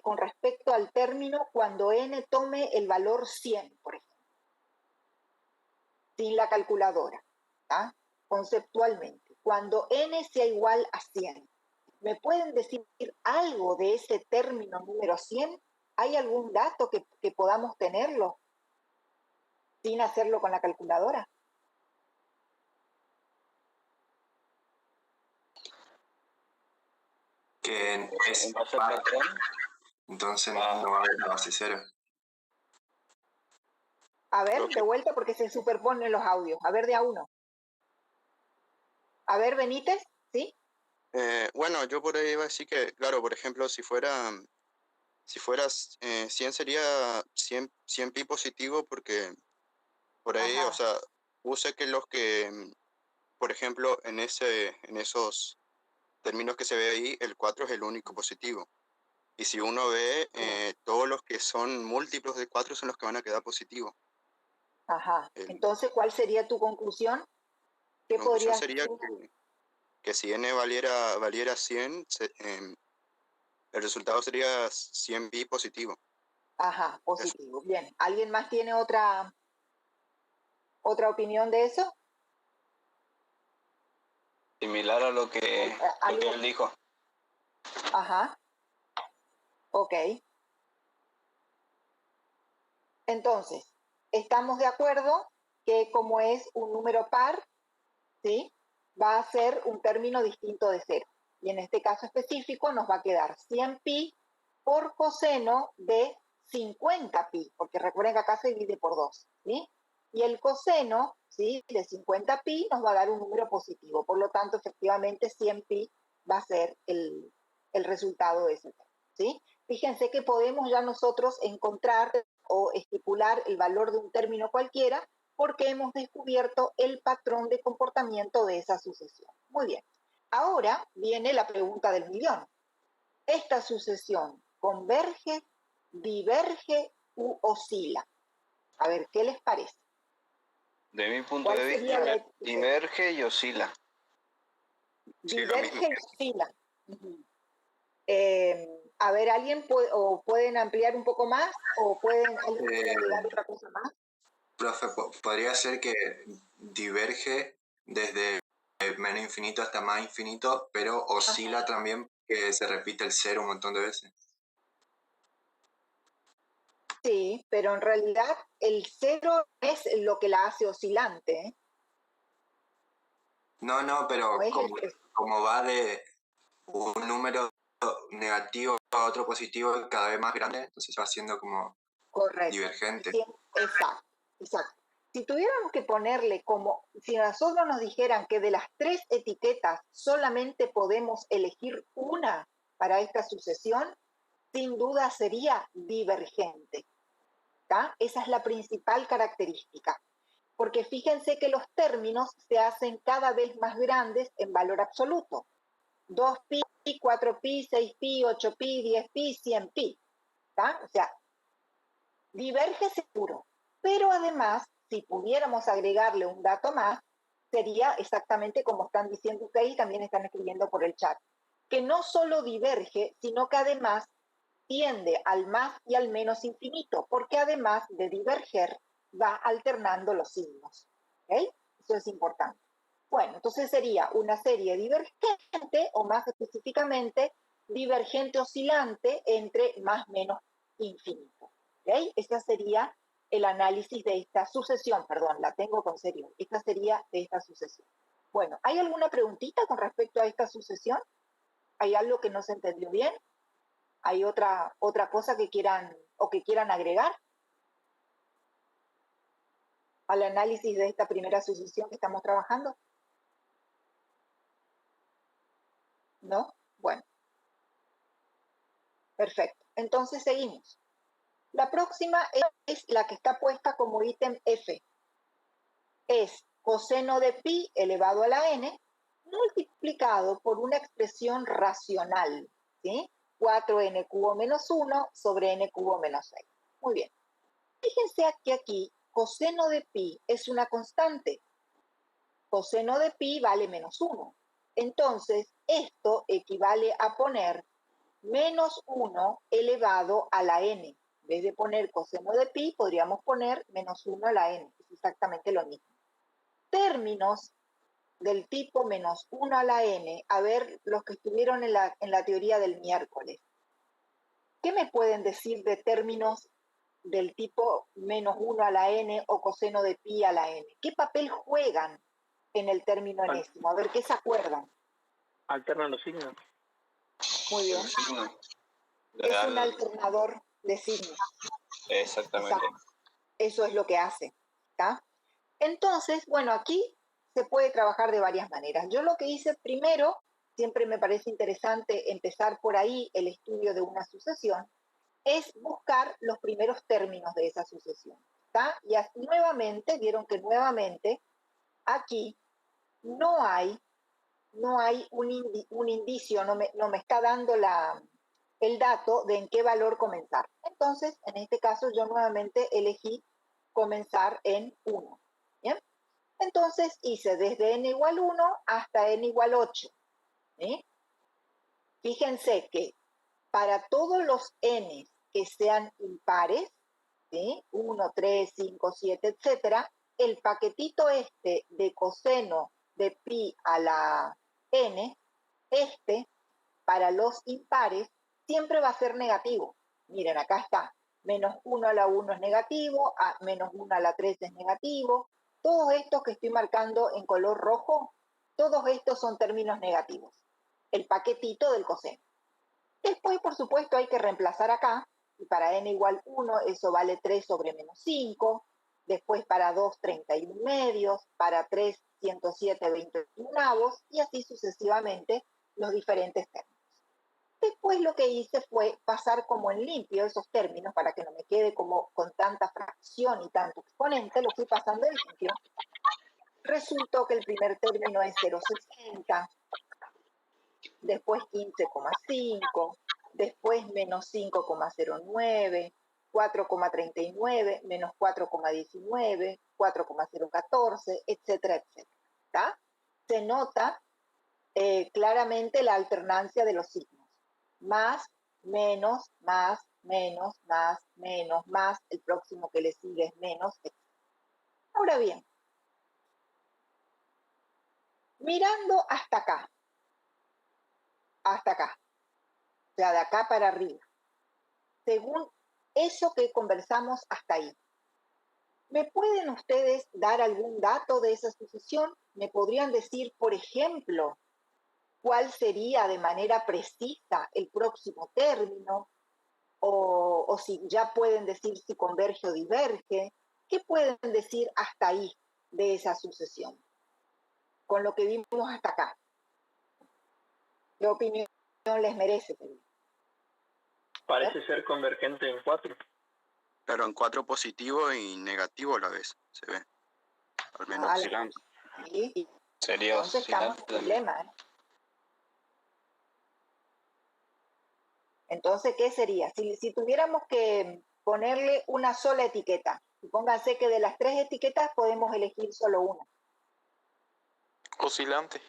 con respecto al término cuando n tome el valor 100, por ejemplo, sin la calculadora, ¿tá? Conceptualmente. Cuando n sea igual a 100, ¿me pueden decir algo de ese término número 100? ¿Hay algún dato que podamos tenerlo sin hacerlo con la calculadora? que es En base al par, patrón, entonces va. no va a haber una base 0. A ver, Profe. de vuelta porque se superponen los audios. A ver, de a uno. A ver, Benítez, ¿sí? Bueno, yo por ahí iba a decir que, claro, por ejemplo, si fuera 100 sería 100 pi positivo porque por ahí, Ajá. o sea, puse que los que, por ejemplo, en esos términos que se ve ahí, el 4 es el único positivo. Y si uno ve, todos los que son múltiplos de 4 son los que van a quedar positivos. Ajá. El- Entonces, ¿cuál sería tu conclusión? ¿Qué La conclusión podrías sería decir? que si n valiera 100, el resultado sería 100 pi positivo. Ajá, Eso. positivo. Bien. ¿Alguien más tiene otra opinión de eso? Similar a lo que ¿Algo? él dijo. Ajá. Ok. Entonces, estamos de acuerdo que como es un número par, ¿sí? Va a ser un término distinto de 0. Y en este caso específico nos va a quedar 100 pi por coseno de 50 pi, porque recuerden que acá se divide por 2, ¿sí? Y el coseno, ¿sí?, de 50 pi nos va a dar un número positivo. Por lo tanto, efectivamente, 100 pi va a ser el resultado de ese término, ¿sí? Fíjense que podemos ya nosotros encontrar o estipular el valor de un término cualquiera porque hemos descubierto el patrón de comportamiento de esa sucesión. Muy bien. Ahora viene la pregunta del millón. ¿Esta sucesión converge, diverge u oscila? A ver, ¿qué les parece? De mi punto ¿Cuál de sería vista, la diverge y oscila. Sí, lo mismo diverge y oscila? A ver, ¿alguien o pueden ampliar un poco más o pueden agregar otra cosa más? Profe, podría ser que diverge desde menos infinito hasta más infinito, pero oscila también, que se repite el 0 un montón de veces. Sí, pero en realidad el 0 es lo que la hace oscilante, ¿eh? No, pero No es como va de un número negativo a otro positivo cada vez más grande, entonces va siendo como correcto. divergente. Exacto, exacto. Si tuviéramos que ponerle como, si a nosotros nos dijeran que de las 3 etiquetas solamente podemos elegir una para esta sucesión, sin duda sería divergente. ¿Tá? Esa es la principal característica. Porque fíjense que los términos se hacen cada vez más grandes en valor absoluto. 2pi, 4pi, 6pi, 8pi, 10pi, 100pi. ¿Tá? O sea, diverge seguro. Pero además, si pudiéramos agregarle un dato más, sería exactamente como están diciendo ustedes y también están escribiendo por el chat. Que no solo diverge, sino que además tiende al más y al menos infinito, porque además de diverger, va alternando los signos. ¿Okay? Eso es importante. Bueno, entonces sería una serie divergente, o más específicamente, divergente oscilante entre más menos infinito. ¿Okay? Este sería el análisis de esta sucesión, perdón, la tengo con serio. Esta sería de esta sucesión. Bueno, ¿hay alguna preguntita con respecto a esta sucesión? ¿Hay algo que no se entendió bien? ¿Hay otra cosa que quieran agregar al análisis de esta primera sucesión que estamos trabajando? ¿No? Bueno. Perfecto. Entonces seguimos. La próxima es la que está puesta como ítem F. Es coseno de pi elevado a la n multiplicado por una expresión racional, ¿sí? 4n cubo menos 1 sobre n cubo menos 6. Muy bien. Fíjense que aquí coseno de pi es una constante. Coseno de pi vale menos 1. Entonces, esto equivale a poner menos 1 elevado a la n. En vez de poner coseno de pi, podríamos poner menos 1 a la n. Es exactamente lo mismo. Términos del tipo menos 1 a la n, a ver, los que estuvieron en la teoría del miércoles. ¿Qué me pueden decir de términos del tipo menos 1 a la n o coseno de pi a la n? ¿Qué papel juegan en el término enésimo? A ver, ¿qué se acuerdan? Alternan los signos. Muy bien. Es un alternador de signos. Exactamente. Exacto. Eso es lo que hace. ¿Está? Entonces, bueno, aquí se puede trabajar de varias maneras. Yo lo que hice primero, siempre me parece interesante empezar por ahí el estudio de una sucesión, es buscar los primeros términos de esa sucesión. ¿Está? Y así nuevamente, vieron que nuevamente aquí no hay un indicio, no me está dando el dato de en qué valor comenzar. Entonces, en este caso, yo nuevamente elegí comenzar en 1. ¿Bien? Entonces, hice desde n igual 1 hasta n igual 8. ¿Sí? Fíjense que para todos los n que sean impares, ¿sí? 1, 3, 5, 7, etcétera, el paquetito este de coseno de pi a la n, para los impares, siempre va a ser negativo. Miren, acá está. Menos 1 a la 1 es negativo, menos 1 a la 3 es negativo. Todos estos que estoy marcando en color rojo, todos estos son términos negativos. El paquetito del coseno. Después, por supuesto, hay que reemplazar acá. Y para n igual 1, eso vale 3 sobre menos 5. Después para 2, 31 medios. Para 3, 107, 21. Y así sucesivamente los diferentes términos. Después lo que hice fue pasar como en limpio esos términos para que no me quede como con tanta fracción y tanto exponente, lo fui pasando en limpio. Resultó que el primer término es 0,60, después 15,5, después menos 5,09, 4,39, menos 4,19, 4,014, etcétera, etcétera. ¿Tá? Se nota claramente la alternancia de los signos. Más, menos, más, menos, más, menos, más, el próximo que le sigue es menos, etc. Ahora bien, mirando hasta acá, o sea, de acá para arriba, según eso que conversamos hasta ahí, ¿me pueden ustedes dar algún dato de esa sucesión? ¿Me podrían decir, por ejemplo, cuál sería de manera precisa el próximo término? O si ya pueden decir si converge o diverge, ¿Qué pueden decir hasta ahí de esa sucesión? Con lo que vimos hasta acá. ¿Qué opinión les merece? Parece ser convergente en 4. Pero en 4 positivo y negativo a la vez, se ve. Al menos. Oscilante. Sí, Sería entonces estamos en oscilante. problema, ¿eh? Entonces, ¿qué sería? Si tuviéramos que ponerle una sola etiqueta, pónganse que de las 3 etiquetas podemos elegir solo una. Oscilante.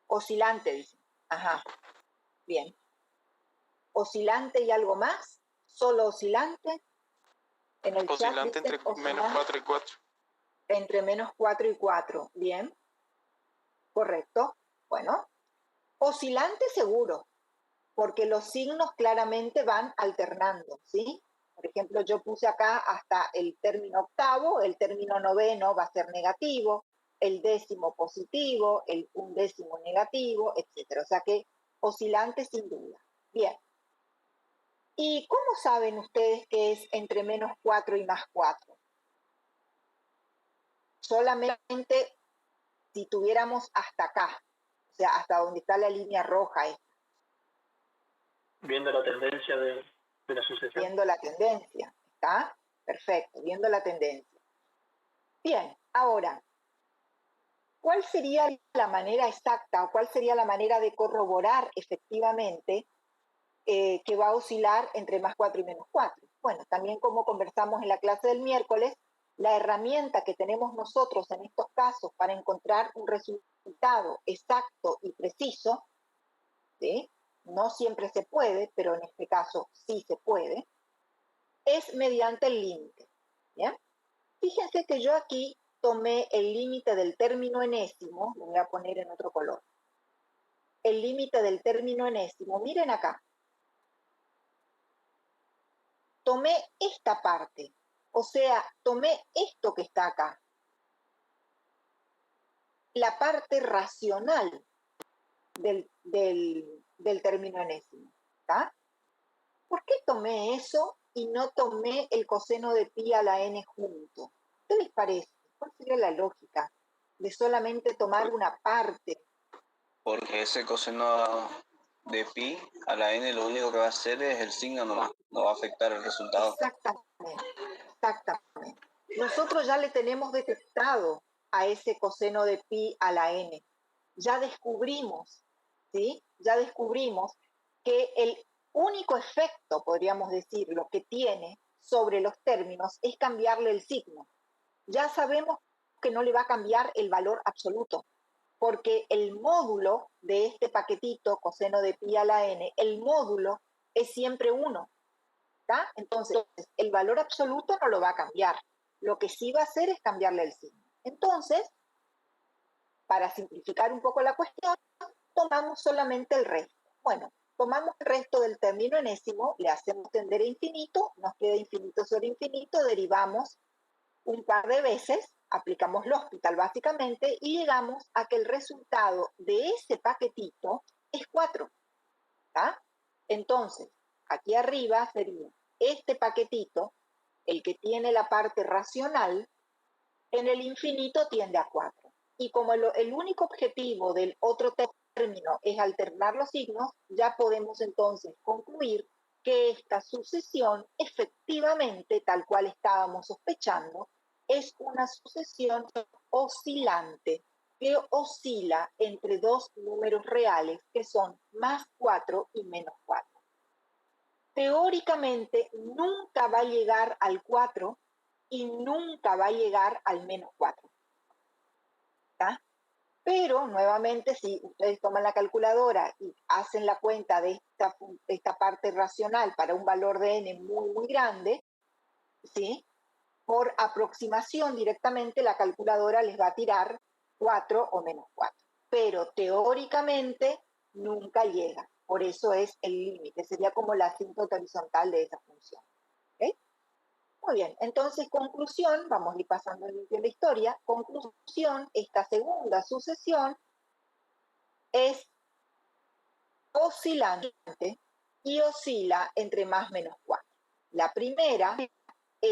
Oscilante, dicen. Ajá, bien. Oscilante y algo más, solo oscilante. En el Oscilante chat dicen entre menos 4 y 4. entre menos 4 y 4, bien. Correcto. Bueno, oscilante seguro, porque los signos claramente van alternando, ¿sí? Por ejemplo, yo puse acá hasta el término octavo, el término noveno va a ser negativo, el décimo positivo, el undécimo negativo, etc. O sea que oscilante sin duda. Bien. ¿Y cómo saben ustedes que es entre menos 4 y más 4? Solamente si tuviéramos hasta acá, o sea, hasta donde está la línea roja esta. Viendo la tendencia de la sucesión. Viendo la tendencia, ¿está? Perfecto, viendo la tendencia. Bien, ahora, ¿cuál sería la manera exacta o cuál sería la manera de corroborar efectivamente que va a oscilar entre más 4 y menos 4? Bueno, también como conversamos en la clase del miércoles, la herramienta que tenemos nosotros en estos casos para encontrar un resultado exacto y preciso, ¿sí? No siempre se puede, pero en este caso sí se puede, es mediante el límite. ¿Bien? Fíjense que yo aquí tomé el límite del término enésimo, lo voy a poner en otro color. El límite del término enésimo, miren acá. Tomé esta parte, o sea, tomé esto que está acá. La parte racional del término enésimo. ¿Está? ¿Por qué tomé eso y no tomé el coseno de pi a la n junto? ¿Qué les parece? ¿Cuál sería la lógica de solamente tomar una parte? Porque ese coseno de pi a la n lo único que va a hacer es el signo nomás, no va a afectar el resultado. Exactamente, exactamente. Nosotros ya le tenemos detectado a ese coseno de pi a la n. Ya descubrimos, ¿sí? Ya descubrimos que el único efecto, podríamos decirlo, que tiene sobre los términos es cambiarle el signo. Ya sabemos que no le va a cambiar el valor absoluto, porque el módulo de este paquetito, coseno de pi a la n, el módulo es siempre 1. ¿Está? Entonces, el valor absoluto no lo va a cambiar. Lo que sí va a hacer es cambiarle el signo. Entonces, para simplificar un poco la cuestión, tomamos solamente el resto. Bueno, tomamos el resto del término enésimo, le hacemos tender a infinito, nos queda infinito sobre infinito, derivamos un par de veces, aplicamos L'Hospital básicamente, y llegamos a que el resultado de ese paquetito es 4. ¿Está? Entonces, aquí arriba sería este paquetito, el que tiene la parte racional, en el infinito tiende a 4. Y como el único objetivo del otro término es alternar los signos, ya podemos entonces concluir que esta sucesión efectivamente, tal cual estábamos sospechando, es una sucesión oscilante que oscila entre dos números reales que son más 4 y menos 4. Teóricamente nunca va a llegar al 4 y nunca va a llegar al menos 4. ¿Está? Pero nuevamente, si ustedes toman la calculadora y hacen la cuenta de esta parte racional para un valor de n muy, muy grande, ¿sí? Por aproximación directamente la calculadora les va a tirar 4 o menos 4. Pero teóricamente nunca llega. Por eso es el límite. Sería como la asíntota horizontal de esa función. ¿Okay? Muy bien. Entonces, conclusión, vamos a ir pasando en la historia. Conclusión, esta segunda sucesión es oscilante y oscila entre más menos 4. La primera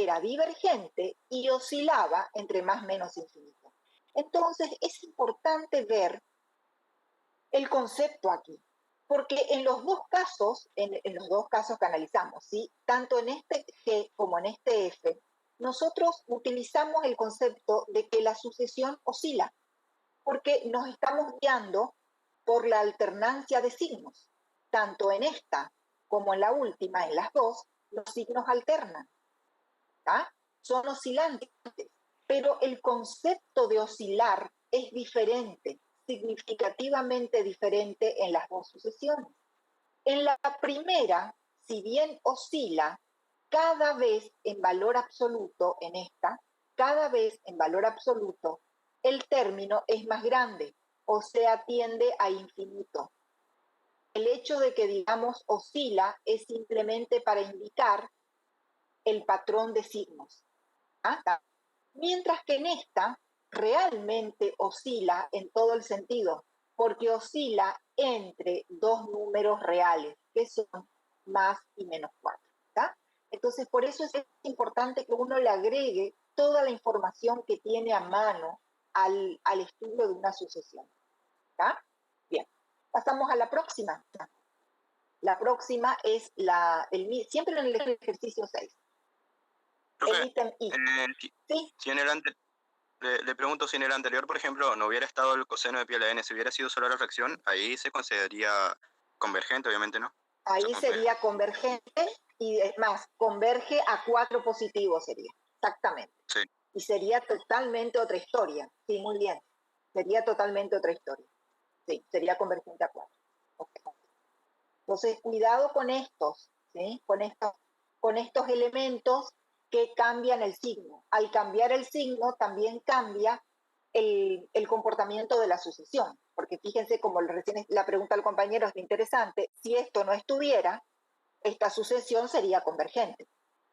era divergente y oscilaba entre más menos infinito. Entonces es importante ver el concepto aquí, porque en los dos casos, en los dos casos que analizamos, ¿sí? Tanto en este G como en este F, nosotros utilizamos el concepto de que la sucesión oscila, porque nos estamos guiando por la alternancia de signos. Tanto en esta como en la última, en las dos, los signos alternan, ¿tá? Son oscilantes, pero el concepto de oscilar es diferente, significativamente diferente en las dos sucesiones. En la primera, si bien oscila, cada vez en valor absoluto, en esta, cada vez en valor absoluto, el término es más grande, o sea, tiende a infinito. El hecho de que digamos oscila es simplemente para indicar el patrón de signos. ¿Ah? Mientras que en esta realmente oscila en todo el sentido, porque oscila entre dos números reales, que son más y menos 4. ¿tá? Entonces, por eso es importante que uno le agregue toda la información que tiene a mano al estudio de una sucesión. ¿tá? Bien, pasamos a la próxima. La próxima es siempre en el ejercicio 6. El ítem I. ¿Sí? Si en el le pregunto si en el anterior, por ejemplo, no hubiera estado el coseno de pi a la n, si hubiera sido solo la fracción, ahí se consideraría convergente, obviamente, ¿no? Ahí sería convergente y es más, converge a 4 positivos sería, exactamente. Sí. Y sería totalmente otra historia. Sí, muy bien. Sería totalmente otra historia. Sí, sería convergente a 4. Okay. Entonces, cuidado con estos, ¿sí? Con estos elementos que cambian el signo. Al cambiar el signo, también cambia el comportamiento de la sucesión. Porque fíjense, como recién la pregunta del compañero es interesante, si esto no estuviera, esta sucesión sería convergente.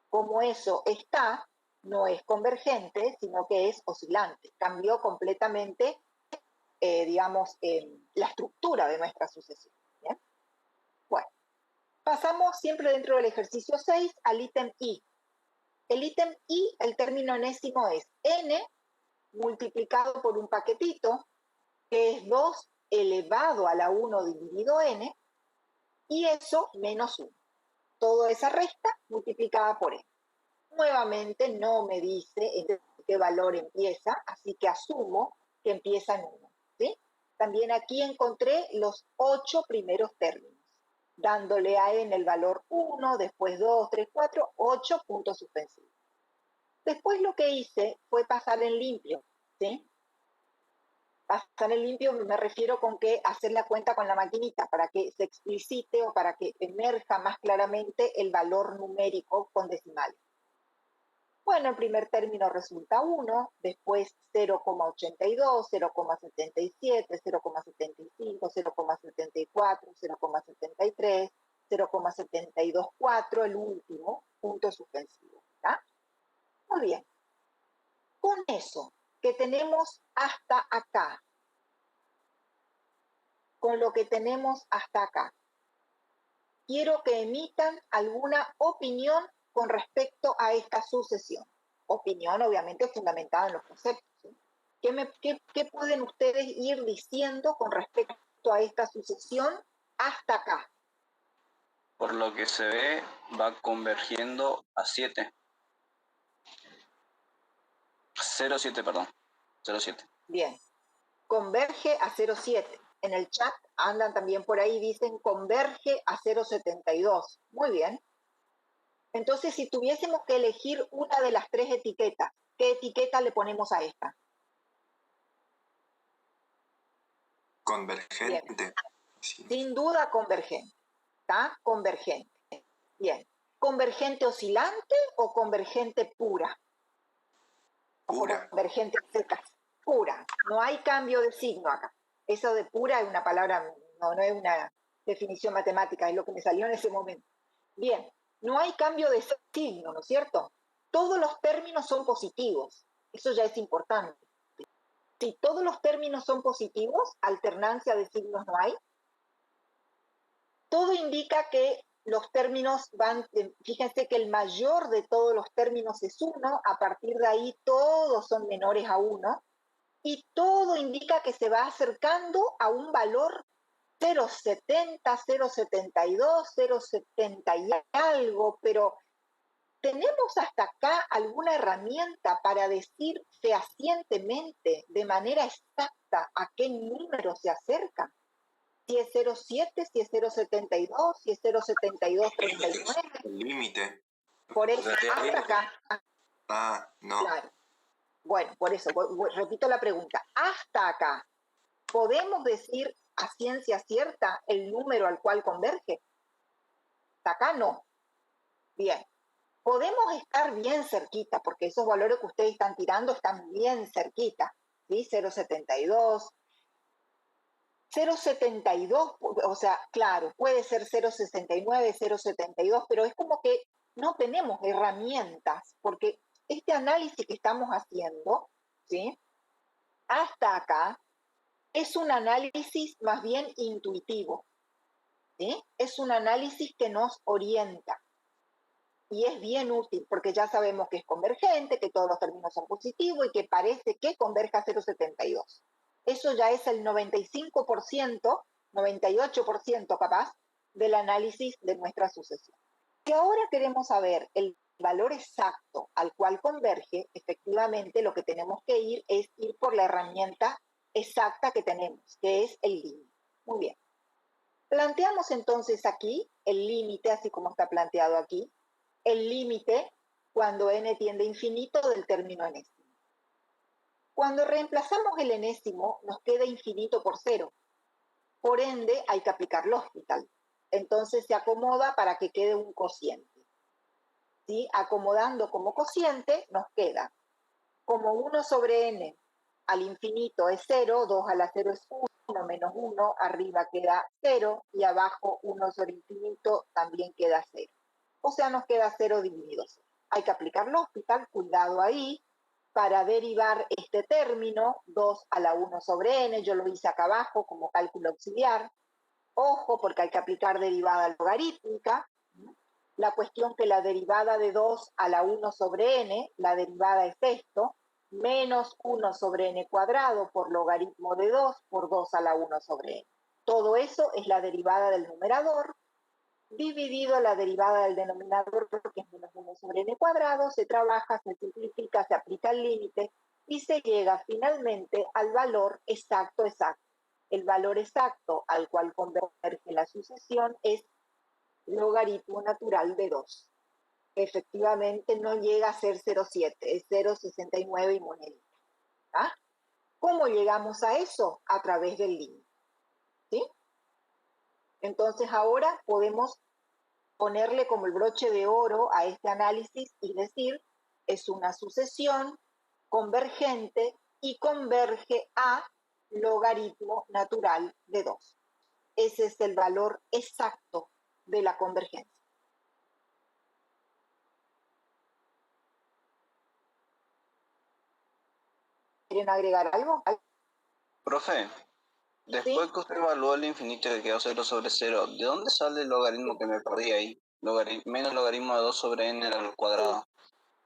Como eso está, no es convergente, sino que es oscilante. Cambió completamente, digamos, la estructura de nuestra sucesión. ¿Bien? Bueno, pasamos siempre dentro del ejercicio 6 al ítem I. El ítem I, el término enésimo es n multiplicado por un paquetito, que es 2 elevado a la 1 dividido n, y eso menos 1. Toda esa resta multiplicada por n. Nuevamente no me dice en qué valor empieza, así que asumo que empieza en 1. ¿sí? También aquí encontré los 8 primeros términos, dándole a n el valor 1, después 2, 3, 4, 8 puntos suspensivos. Después lo que hice fue pasar en limpio. ¿sí? Pasar en limpio me refiero con que hacer la cuenta con la maquinita para que se explicite o para que emerja más claramente el valor numérico con decimales. Bueno, el primer término resulta 1, después 0,82, 0,77, 0,75, 0,74, 0,73, 0,724, el último, punto suspensivo. ¿tá? Muy bien. Con eso que tenemos hasta acá, con lo que tenemos hasta acá, quiero que emitan alguna opinión con respecto a esta sucesión. Opinión, obviamente, fundamentada en los conceptos. ¿sí? ¿Qué pueden ustedes ir diciendo con respecto a esta sucesión hasta acá? Por lo que se ve, va convergiendo a 7. 0,7, perdón. 0,7. Bien. Converge a 0,7. En el chat andan también por ahí, dicen converge a 0,72. Muy bien. Entonces, si tuviésemos que elegir una de las 3 etiquetas, ¿qué etiqueta le ponemos a esta? Convergente. Sí. Sin duda convergente. ¿Está? Convergente. Bien. ¿Convergente oscilante o convergente pura? Pura. O convergente seca. Pura. No hay cambio de signo acá. Eso de pura es una palabra, no es una definición matemática, es lo que me salió en ese momento. Bien. No hay cambio de signo, ¿no es cierto? Todos los términos son positivos. Eso ya es importante. Si todos los términos son positivos, alternancia de signos no hay. Todo indica que los términos van, fíjense que el mayor de todos los términos es 1, a partir de ahí todos son menores a 1, y todo indica que se va acercando a un valor 0,70, 0,72, 0,70 y algo, pero ¿tenemos hasta acá alguna herramienta para decir fehacientemente, de manera exacta, a qué número se acerca? Si es 0,7, si es 0,72, si es 0,7239. El límite. Por eso, hasta acá. Ah, no. Claro. Bueno, por eso, repito la pregunta. Hasta acá, ¿podemos decir a ciencia cierta el número al cual converge? Hasta acá no. Bien. Podemos estar bien cerquita, porque esos valores que ustedes están tirando están bien cerquita, ¿sí? 0,72, 0,72, o sea, claro, puede ser 0,69, 0,72, pero es como que no tenemos herramientas, porque este análisis que estamos haciendo, ¿sí? Hasta acá, es un análisis más bien intuitivo, ¿sí? Es un análisis que nos orienta. Y es bien útil, porque ya sabemos que es convergente, que todos los términos son positivos y que parece que converge a 0,72. Eso ya es el 95%, 98% capaz, del análisis de nuestra sucesión. Si ahora queremos saber el valor exacto al cual converge, efectivamente lo que tenemos que ir es ir por la herramienta exacta que tenemos, que es el límite. Muy bien. Planteamos entonces aquí el límite, así como está planteado aquí, el límite cuando n tiende a infinito del término enésimo. Cuando reemplazamos el enésimo, nos queda infinito por 0. Por ende, hay que aplicar L'Hospital. Entonces se acomoda para que quede un cociente. ¿Sí? Acomodando como cociente, nos queda como 1 sobre n al infinito es 0, 2 a la 0 es 1, menos 1, arriba queda 0, y abajo 1 sobre infinito también queda 0. O sea, nos queda 0 dividido 0. Hay que aplicar L'Hospital, cuidado ahí, para derivar este término, 2 a la 1 sobre n, yo lo hice acá abajo como cálculo auxiliar. Ojo, porque hay que aplicar derivada logarítmica. La cuestión que la derivada de 2 a la 1 sobre n, la derivada es esto, menos 1 sobre n cuadrado por logaritmo de 2 por 2 a la 1 sobre n. Todo eso es la derivada del numerador, dividido la derivada del denominador, que es menos 1 sobre n cuadrado, se trabaja, se simplifica, se aplica el límite y se llega finalmente al valor exacto. El valor exacto al cual converge la sucesión es logaritmo natural de 2. Efectivamente no llega a ser 0,7, es 0,69 y monedita. ¿Ah? ¿Cómo llegamos a eso? A través del límite. ¿Sí? Entonces ahora podemos ponerle como el broche de oro a este análisis y decir, es una sucesión convergente y converge a logaritmo natural de 2. Ese es el valor exacto de la convergencia. ¿Quieren agregar algo? Profe, después ¿Sí? que usted evaluó el infinito que quedó 0 sobre 0, ¿de dónde sale el logaritmo que me perdí ahí? Menos logaritmo de 2 sobre n al cuadrado.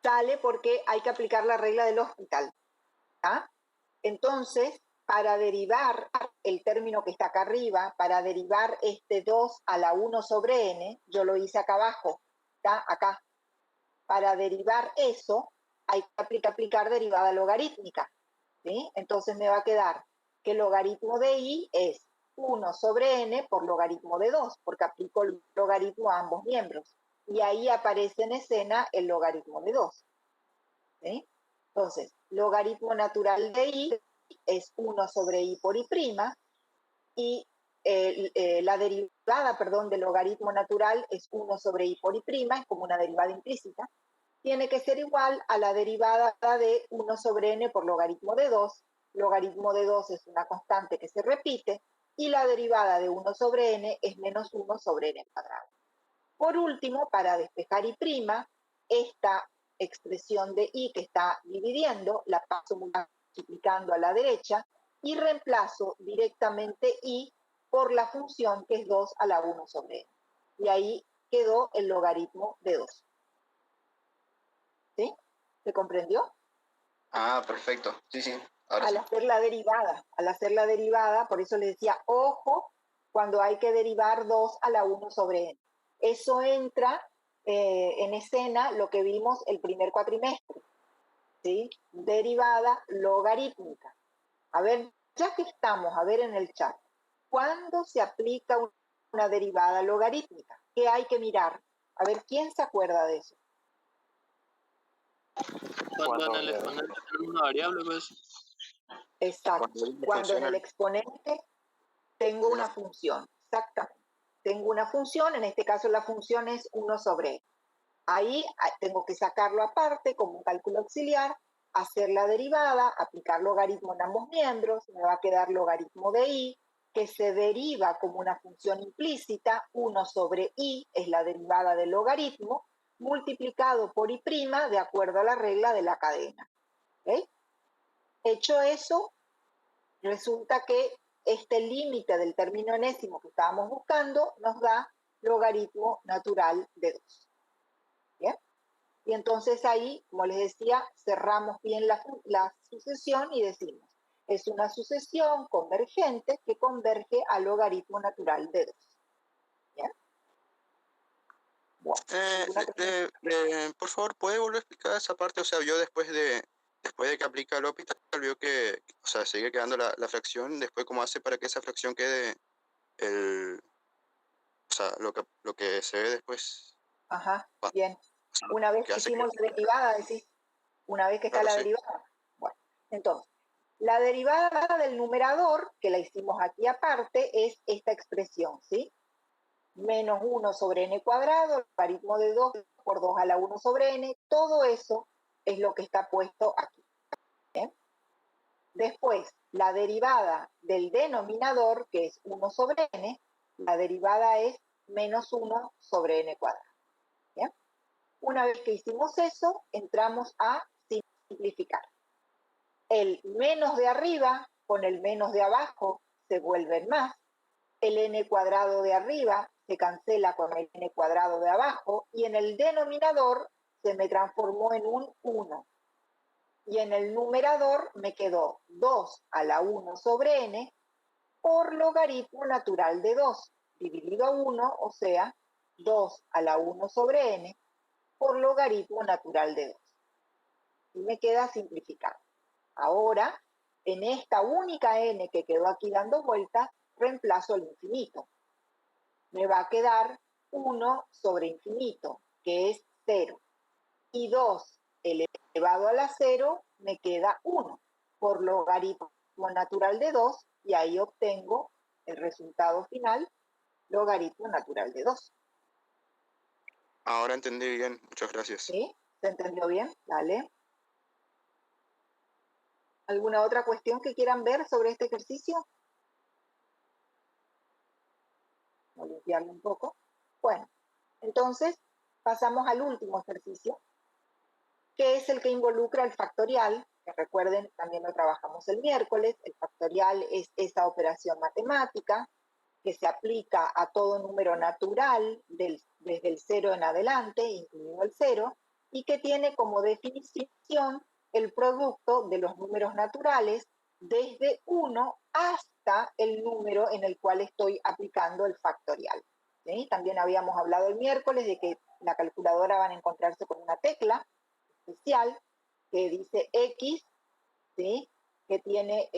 Sale porque hay que aplicar la regla del L'Hospital. ¿Ah? Entonces, para derivar el término que está acá arriba, para derivar este 2 a la 1 sobre n, yo lo hice acá abajo, ¿está? Acá. Para derivar eso, hay que aplicar derivada logarítmica, ¿sí? Entonces me va a quedar que el logaritmo de i es 1 sobre n por logaritmo de 2, porque aplico el logaritmo a ambos miembros. Y ahí aparece en escena el logaritmo de 2. ¿Sí? Entonces, logaritmo natural de i es 1 sobre i por i', y la derivada, del logaritmo natural es 1 sobre i por i', es como una derivada implícita, tiene que ser igual a la derivada de 1 sobre n por logaritmo de 2. Logaritmo de 2 es una constante que se repite, y la derivada de 1 sobre n es menos 1 sobre n cuadrado. Por último, para despejar i', esta expresión de i que está dividiendo, la paso multiplicando a la derecha y reemplazo directamente i por la función que es 2 a la 1 sobre n. Y ahí quedó el logaritmo de 2. ¿Sí? ¿Se comprendió? Ah, perfecto. Sí, sí. Ahora sí. Al hacer la derivada, por eso les decía, ojo, cuando hay que derivar 2 a la 1 sobre n. Eso entra en escena lo que vimos el primer cuatrimestre, ¿sí? Derivada logarítmica. A ver, ya que estamos, a ver en el chat, ¿cuándo se aplica una derivada logarítmica? ¿Qué hay que mirar? A ver, ¿quién se acuerda de eso? Cuando en el exponente tenemos una variable, pues. Exacto. Cuando en el exponente tengo una una función. Exactamente. Tengo una función, en este caso la función es 1 sobre n. Ahí tengo que sacarlo aparte como un cálculo auxiliar, hacer la derivada, aplicar logaritmo en ambos miembros, me va a quedar logaritmo de i, que se deriva como una función implícita, 1 sobre i es la derivada del logaritmo, multiplicado por i' de acuerdo a la regla de la cadena. ¿Okay? Hecho eso, resulta que este límite del término enésimo que estábamos buscando nos da logaritmo natural de 2. ¿Bien? Y entonces ahí, como les decía, cerramos bien la sucesión y decimos, es una sucesión convergente que converge al logaritmo natural de 2. ¿Bien? Bueno, por favor, ¿puede volver a explicar esa parte? O sea, yo después de que aplica el L'Hopital, veo que, o sea, sigue quedando la fracción. Después, ¿cómo hace para que esa fracción quede o sea, lo que se ve después? Ajá, O bien. sea, Una vez que que hace hicimos la derivada, decís, una vez que está claro, la sí. derivada. Bueno, entonces, la derivada del numerador, que la hicimos aquí aparte, es esta expresión, ¿sí? Menos 1 sobre n cuadrado, logaritmo de 2 por 2 a la 1 sobre n, todo eso es lo que está puesto aquí. ¿Bien? Después, la derivada del denominador, que es 1 sobre n, la derivada es menos 1 sobre n cuadrado. ¿Bien? Una vez que hicimos eso, entramos a simplificar. El menos de arriba con el menos de abajo se vuelven más. El n cuadrado de arriba se cancela con el n cuadrado de abajo y en el denominador se me transformó en un 1. Y en el numerador me quedó 2 a la 1 sobre n por logaritmo natural de 2 dividido a 1, o sea, 2 a la 1 sobre n por logaritmo natural de 2. Y me queda simplificado. Ahora, en esta única n que quedó aquí dando vueltas, reemplazo el infinito. Me va a quedar 1 sobre infinito, que es 0. Y 2 elevado a la 0 me queda 1 por logaritmo natural de 2 y ahí obtengo el resultado final, logaritmo natural de 2. Ahora entendí bien, muchas gracias. ¿Sí? ¿Se entendió bien? Dale. ¿Alguna otra cuestión que quieran ver sobre este ejercicio? Voy a limpiarlo un poco. Bueno, entonces pasamos al último ejercicio, que es el que involucra el factorial, que recuerden, también lo trabajamos el miércoles. El factorial es esa operación matemática que se aplica a todo número natural desde el 0 en adelante, incluido el 0, y que tiene como definición el producto de los números naturales desde 1 hasta el número en el cual estoy aplicando el factorial. ¿Sí? También habíamos hablado el miércoles de que la calculadora van a encontrarse con una tecla especial que dice X, ¿sí? Que tiene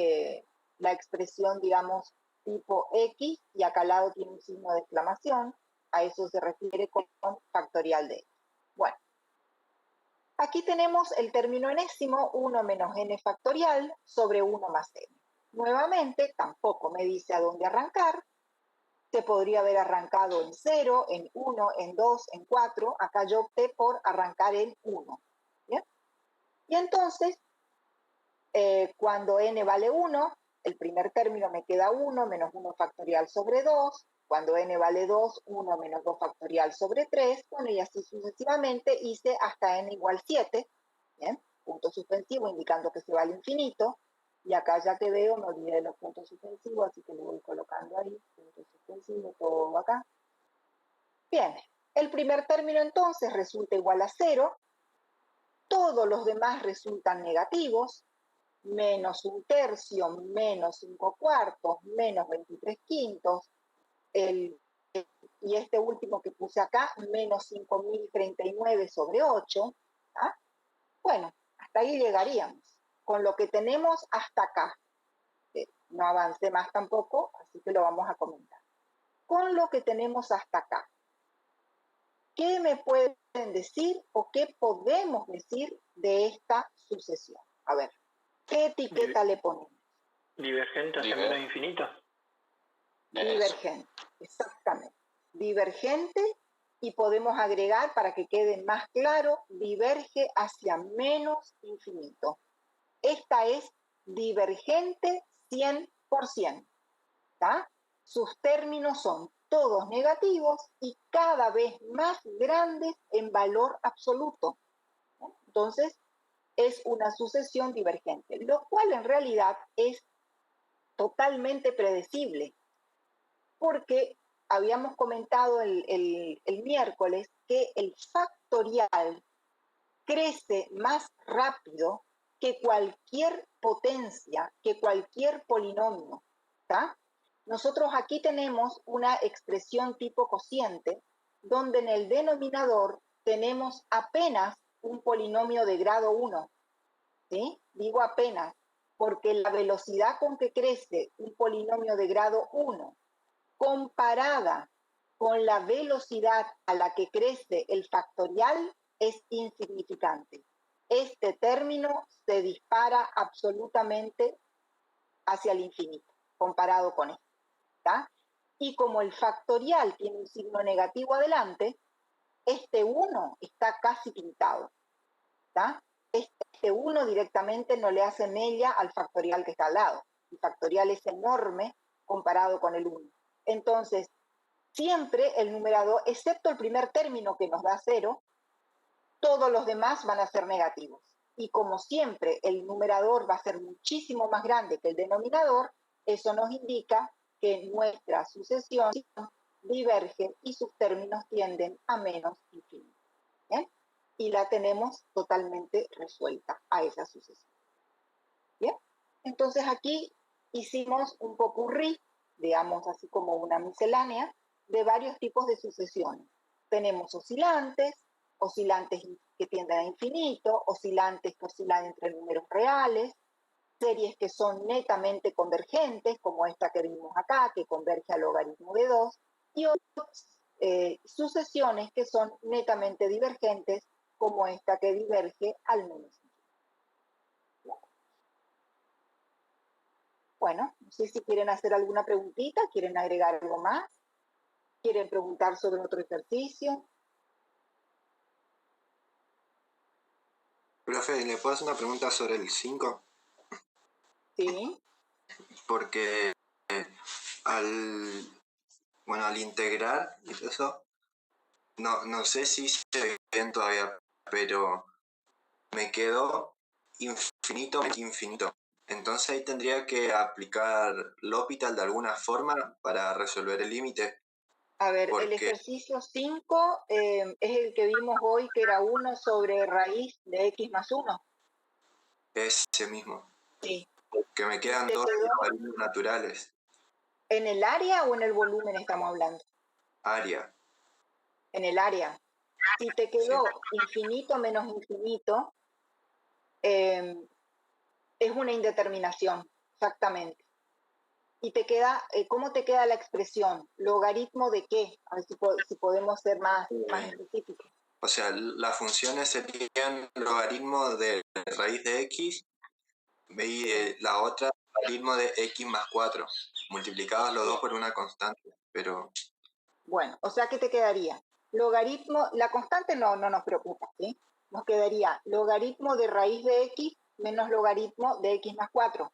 la expresión, digamos, tipo X, y acá al lado tiene un signo de exclamación. A eso se refiere con factorial de X. Bueno, aquí tenemos el término enésimo, 1 menos n factorial sobre 1 más n. Nuevamente, tampoco me dice a dónde arrancar. Se podría haber arrancado en 0, en 1, en 2, en 4. Acá yo opté por arrancar en 1. ¿Bien? Y entonces, cuando n vale 1, el primer término me queda 1 menos 1 factorial sobre 2. Cuando n vale 2, 1 menos 2 factorial sobre 3. Bueno, y así sucesivamente hice hasta n igual 7. ¿Bien? Punto suspensivo indicando que se va al infinito. Y acá ya que veo, me olvidé de los puntos suspensivos, así que lo voy colocando ahí. Punto suspensivo, todo acá. Bien, El primer término entonces resulta igual a 0, todos los demás resultan negativos, menos 1/3, menos 5/4, menos 23/5, y este último que puse acá, menos 5039 sobre 8. ¿Ah? Bueno, hasta ahí llegaríamos, con lo que tenemos hasta acá. No avance más tampoco, así que lo vamos a comentar. Con lo que tenemos hasta acá, ¿qué me pueden decir o qué podemos decir de esta sucesión? A ver, ¿qué etiqueta le ponemos? Divergente hacia menos infinito. Divergente, exactamente. Divergente, y podemos agregar para que quede más claro, diverge hacia menos infinito. Esta es divergente 100%. ¿Tá? Sus términos son todos negativos y cada vez más grandes en valor absoluto. Entonces, es una sucesión divergente, lo cual en realidad es totalmente predecible, porque habíamos comentado el miércoles que el factorial crece más rápido que cualquier potencia, que cualquier polinomio. ¿Tá? Nosotros aquí tenemos una expresión tipo cociente, donde en el denominador tenemos apenas un polinomio de grado 1. ¿Sí? Digo apenas, porque la velocidad con que crece un polinomio de grado 1 comparada con la velocidad a la que crece el factorial es insignificante. Este término se dispara absolutamente hacia el infinito, comparado con este. ¿Tá? Y como el factorial tiene un signo negativo adelante, este 1 está casi pintado. ¿Tá? Este 1 directamente no le hace mella al factorial que está al lado. El factorial es enorme comparado con el 1. Entonces, siempre el numerador, excepto el primer término que nos da 0, todos los demás van a ser negativos. Y como siempre el numerador va a ser muchísimo más grande que el denominador, eso nos indica que nuestra sucesión diverge y sus términos tienden a menos infinito. ¿Bien? Y la tenemos totalmente resuelta a esa sucesión. ¿Bien? Entonces aquí hicimos un popurrí, digamos así como una miscelánea, de varios tipos de sucesiones. Tenemos oscilantes que tienden a infinito, oscilantes que oscilan entre números reales, series que son netamente convergentes, como esta que vimos acá, que converge al logaritmo de 2, y otras sucesiones que son netamente divergentes, como esta que diverge al menos infinito. Bueno, no sé si quieren hacer alguna preguntita, quieren agregar algo más, quieren preguntar sobre otro ejercicio. Profe, ¿le puedo hacer una pregunta sobre el 5? Sí. Porque al integrar eso, no sé si se ve bien todavía, pero me quedó infinito. Entonces ahí tendría que aplicar L'Hopital de alguna forma para resolver el límite. A ver, el ejercicio 5 es el que vimos hoy, que era 1 sobre raíz de x más 1. Ese mismo. Sí. Que me quedan dos logaritmos naturales. ¿En el área o en el volumen estamos hablando? Área. En el área. Si te quedó infinito menos infinito, es una indeterminación, exactamente. Y te queda, ¿cómo te queda la expresión? ¿Logaritmo de qué? A ver si podemos ser más específicos. O sea, las funciones serían logaritmo de raíz de x y la otra logaritmo de x más 4, multiplicados los dos por una constante, pero... Bueno, o sea, ¿qué te quedaría? Logaritmo, la constante no nos preocupa, ¿sí? Nos quedaría logaritmo de raíz de x menos logaritmo de x más 4.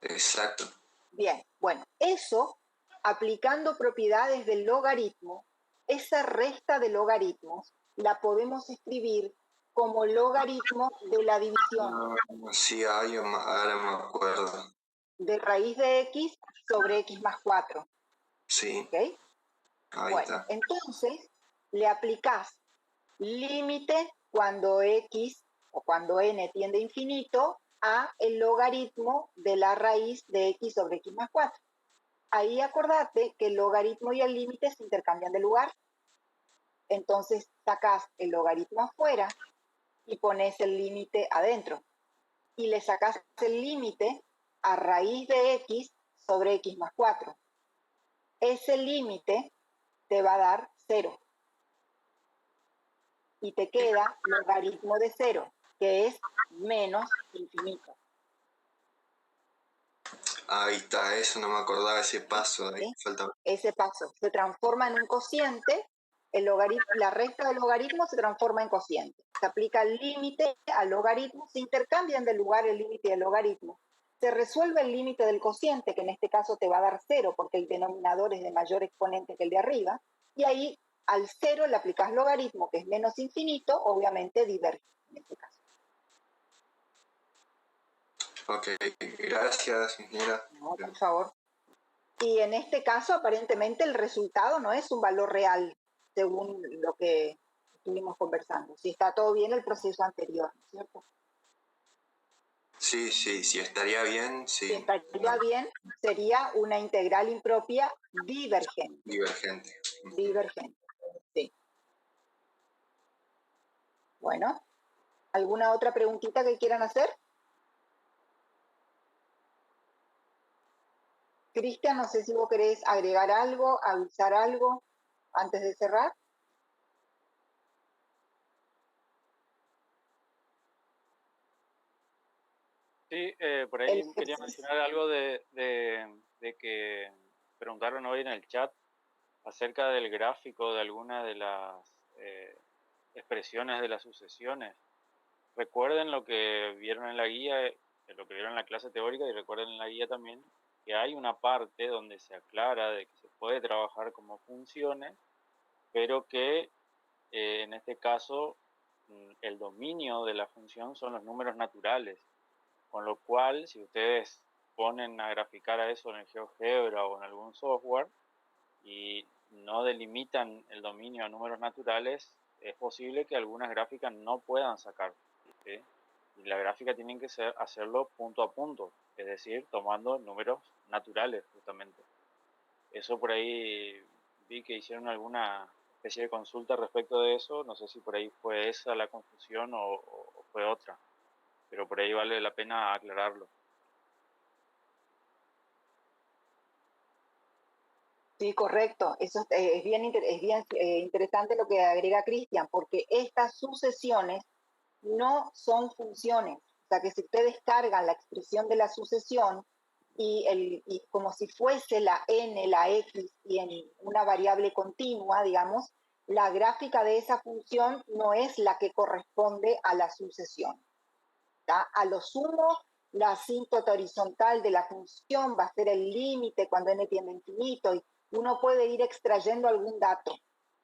Exacto. Bien, bueno, eso, aplicando propiedades del logaritmo, esa resta de logaritmos la podemos escribir como logaritmo de la división. Sí, ahora me acuerdo. De raíz de x sobre x más 4. Sí. ¿Okay? Ahí Bueno, está. entonces le aplicás límite cuando x o cuando n tiende a infinito a el logaritmo de la raíz de x sobre x más 4. Ahí acordate que el logaritmo y el límite se intercambian de lugar. Entonces sacás el logaritmo afuera y pones el límite adentro. Y le sacás el límite a raíz de x sobre x más 4. Ese límite te va a dar 0. Y te queda logaritmo de 0, que es menos infinito. Ahí está, eso no me acordaba, ese paso. Ahí ¿Sí? falta. Ese paso se transforma en un cociente, la recta del logaritmo se transforma en cociente. Se aplica el límite al logaritmo, se intercambian de lugar el límite y el logaritmo. Se resuelve el límite del cociente, que en este caso te va a dar 0, porque el denominador es de mayor exponente que el de arriba, y ahí al 0 le aplicas logaritmo, que es menos infinito, obviamente diverge en este caso. Ok, gracias, ingeniera. No, por favor. Y en este caso, aparentemente, el resultado no es un valor real, según lo que estuvimos conversando. Si está todo bien el proceso anterior, ¿no es cierto? Sí, si estaría bien, sí. Si estaría bien, sería una integral impropia divergente. Divergente. Divergente, sí. Bueno, ¿alguna otra preguntita que quieran hacer? Cristian, no sé si vos querés agregar algo, avisar algo antes de cerrar. Sí, por ahí quería mencionar algo de que preguntaron hoy en el chat acerca del gráfico de alguna de las expresiones de las sucesiones. Recuerden lo que vieron en la guía, lo que vieron en la clase teórica, y recuerden en la guía también que hay una parte donde se aclara de que se puede trabajar como funciones, pero que en este caso el dominio de la función son los números naturales, con lo cual si ustedes ponen a graficar a eso en el GeoGebra o en algún software y no delimitan el dominio a números naturales, es posible que algunas gráficas no puedan sacar, ¿sí? Y la gráfica tienen que hacerlo punto a punto, es decir, tomando números naturales justamente. Eso por ahí vi que hicieron alguna especie de consulta respecto de eso, no sé si por ahí fue esa la confusión o fue otra, pero por ahí vale la pena aclararlo. Sí, correcto. Eso es bien interesante lo que agrega Cristian, porque estas sucesiones no son funciones. O sea, que si ustedes cargan la expresión de la sucesión y como si fuese la n, la x y en una variable continua, digamos, la gráfica de esa función no es la que corresponde a la sucesión. ¿Tá? A lo sumo, la asíntota horizontal de la función va a ser el límite cuando n tiende a infinito y uno puede ir extrayendo algún dato,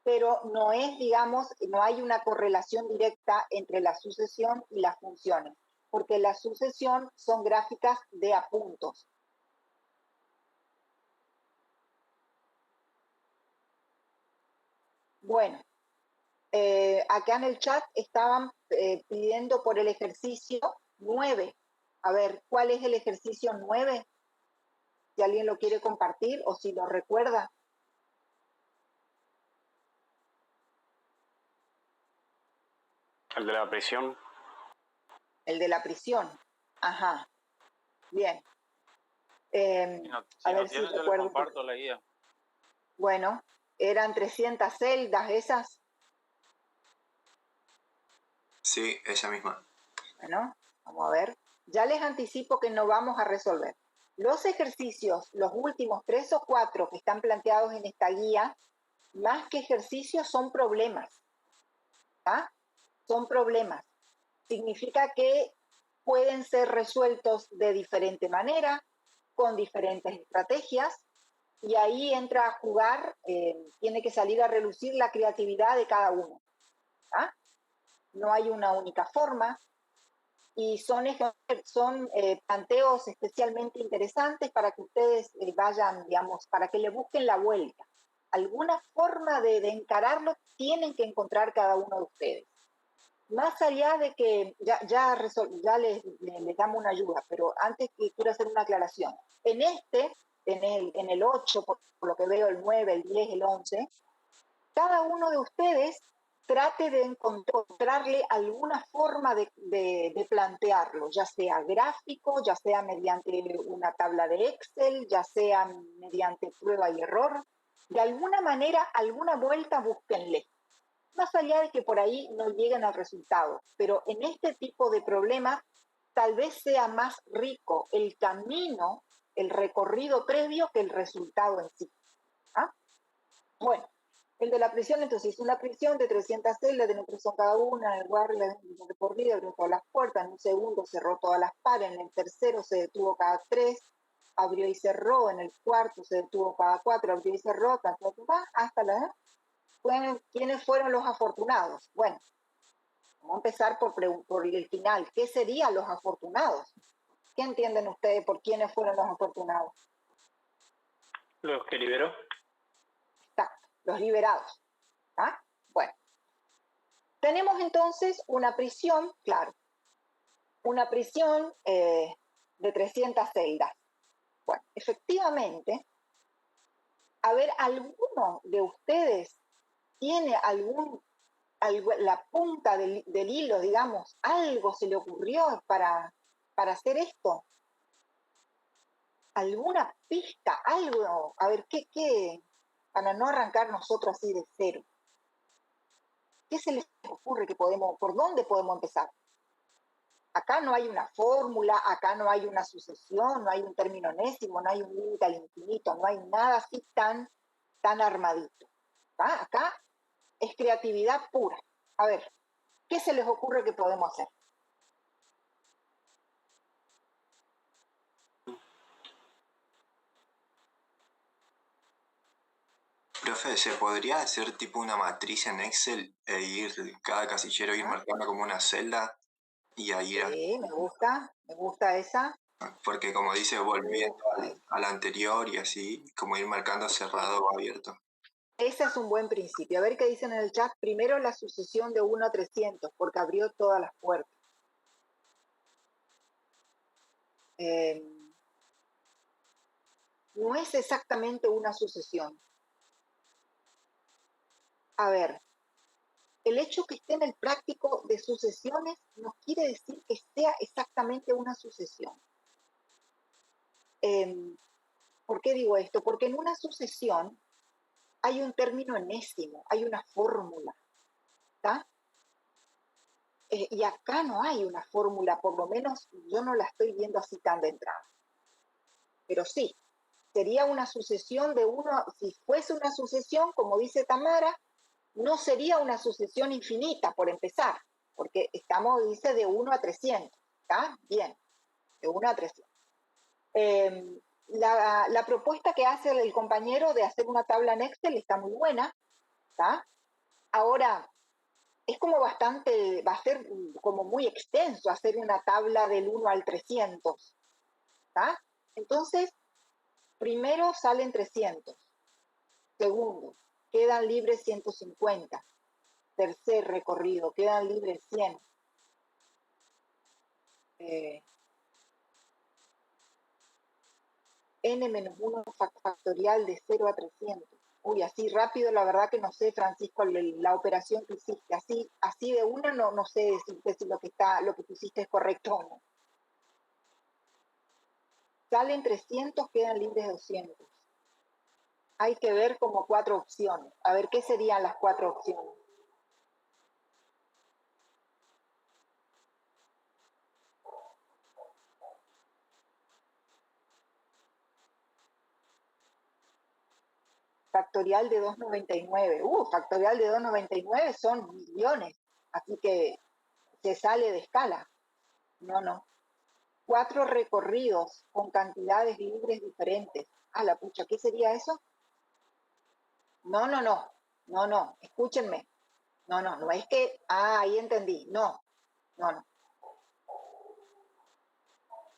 pero no es, digamos, no hay una correlación directa entre la sucesión y las funciones, porque la sucesión son gráficas de apuntos. Bueno, acá en el chat estaban pidiendo por el ejercicio 9. A ver, ¿cuál es el ejercicio 9? Si alguien lo quiere compartir o si lo recuerda. El de la prisión. El de la prisión. Ajá. Bien. Si a no ver si tienen, yo les recuerdo. comparto la guía. Bueno, eran 300 celdas esas. Sí, esa misma. Bueno, vamos a ver. Ya les anticipo que no vamos a resolver. Los ejercicios, los últimos 3 o 4 que están planteados en esta guía, más que ejercicios son problemas. ¿Ah? Son problemas. Significa que pueden ser resueltos de diferente manera, con diferentes estrategias, y ahí entra a jugar, tiene que salir a relucir la creatividad de cada uno. ¿Ah? No hay una única forma, y son planteos especialmente interesantes para que ustedes vayan, digamos, para que le busquen la vuelta. alguna forma de encararlo tienen que encontrar cada uno de ustedes. Más allá de que ya les damos una ayuda, pero antes que quiero hacer una aclaración. En el 8, por lo que veo, el 9, el 10, el 11, cada uno de ustedes trate de encontrarle alguna forma de plantearlo, ya sea gráfico, ya sea mediante una tabla de Excel, ya sea mediante prueba y error. De alguna manera, alguna vuelta búsquenle. Más allá de que por ahí no lleguen al resultado, pero en este tipo de problemas tal vez sea más rico el camino, el recorrido previo que el resultado en sí. ¿Ah? Bueno, el de la prisión, entonces hizo una prisión de 300 celdas, de una prisión cada una, en el barrio, la recorrida, abrió todas las puertas, en un segundo cerró todas las paredes, en el tercero se detuvo cada 3, abrió y cerró, en el cuarto se detuvo cada 4, abrió y cerró, hasta la... ¿Quiénes fueron los afortunados? Bueno, vamos a empezar por el final. ¿Qué serían los afortunados? ¿Qué entienden ustedes por quiénes fueron los afortunados? Los que liberó. Exacto, los liberados. ¿Ah? Bueno, tenemos entonces una prisión, claro, una prisión de 300 celdas. Bueno, efectivamente, a ver, ¿alguno de ustedes tiene la punta del hilo, digamos, algo se le ocurrió para hacer esto? ¿Alguna pista, algo? A ver, ¿qué? Para no arrancar nosotros así de cero. ¿Qué se les ocurre por dónde podemos empezar? Acá no hay una fórmula, acá no hay una sucesión, no hay un término enésimo, no hay un límite al infinito, no hay nada así tan armadito. ¿Ah? Acá es creatividad pura. A ver, ¿qué se les ocurre que podemos hacer? Profe, ¿se podría hacer tipo una matriz en Excel e ir cada casillero ir marcando como una celda y ahí ir Sí, me gusta esa. porque como dice, volviendo al anterior y así, como ir marcando cerrado o abierto. Ese es un buen principio. A ver qué dicen en el chat. Primero la sucesión de 1 a 300, porque abrió todas las puertas. No es exactamente una sucesión. A ver, el hecho que esté en el práctico de sucesiones no quiere decir que sea exactamente una sucesión. ¿Por qué digo esto? Porque en una sucesión hay un término enésimo, hay una fórmula, ¿está? Y acá no hay una fórmula, por lo menos yo no la estoy viendo así tan de entrada. Pero sí, sería una sucesión de uno, si fuese una sucesión, como dice Tamara, no sería una sucesión infinita, por empezar, porque dice de 1 a 300, ¿está? Bien, de 1 a 300. La propuesta que hace el compañero de hacer una tabla en Excel está muy buena, ¿está? Ahora, es como va a ser como muy extenso hacer una tabla del 1 al 300, ¿está? Entonces, primero salen 300, segundo, quedan libres 150, tercer recorrido, quedan libres 100. N-1 factorial de 0 a 300. Uy, así rápido, la verdad que no sé, Francisco, la operación que hiciste. Así de una no sé decirte si lo que tú hiciste es correcto o no. Salen 300, quedan libres 200. Hay que ver como 4 opciones. A ver, ¿qué serían las 4 opciones? Factorial de 299. Factorial de 299 son millones. Así que se sale de escala. No. 4 recorridos con cantidades libres diferentes. La pucha, ¿qué sería eso? No. Escúchenme. No es que, ahí entendí. No.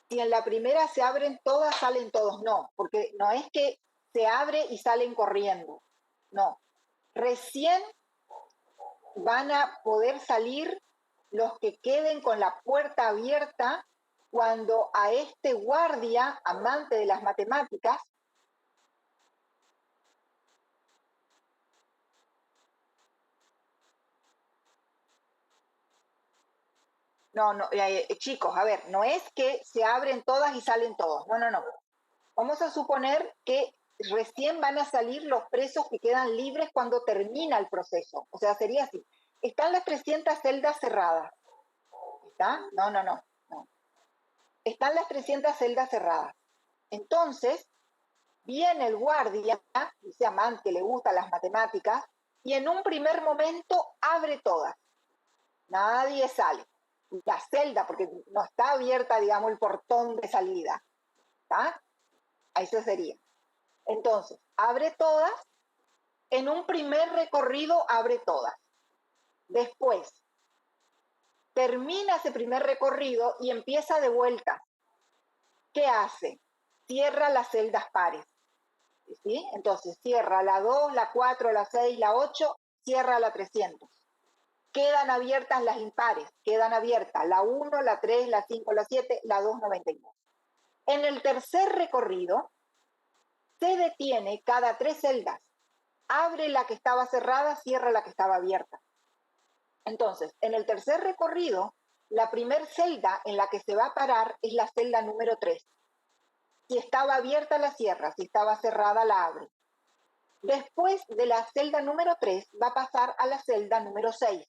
Si en la primera se abren todas, salen todos. No, porque no es que se abre y salen corriendo. No. Recién van a poder salir los que queden con la puerta abierta cuando a este guardia, amante de las matemáticas, chicos, a ver, no es que se abren todas y salen todos, no. Vamos a suponer que recién van a salir los presos que quedan libres cuando termina el proceso. O sea, sería así. Están las 300 celdas cerradas. ¿Está? No. Están las 300 celdas cerradas. Entonces, viene el guardia, ese amante le gusta las matemáticas, y en un primer momento abre todas. Nadie sale. La celda, porque no está abierta, digamos, el portón de salida. ¿Está? Eso sería. Entonces, abre todas. En un primer recorrido abre todas. Después, termina ese primer recorrido y empieza de vuelta. ¿Qué hace? Cierra las celdas pares. ¿Sí? Entonces, cierra la 2, la 4, la 6, la 8, cierra la 300. Quedan abiertas las impares, quedan abiertas la 1, la 3, la 5, la 7, la 2, 92. En el tercer recorrido, se detiene cada 3 celdas. Abre la que estaba cerrada, cierra la que estaba abierta. Entonces, en el tercer recorrido, la primer celda en la que se va a parar es la celda número 3. Si estaba abierta, la cierra. Si estaba cerrada, la abre. Después de la celda número 3, va a pasar a la celda número 6.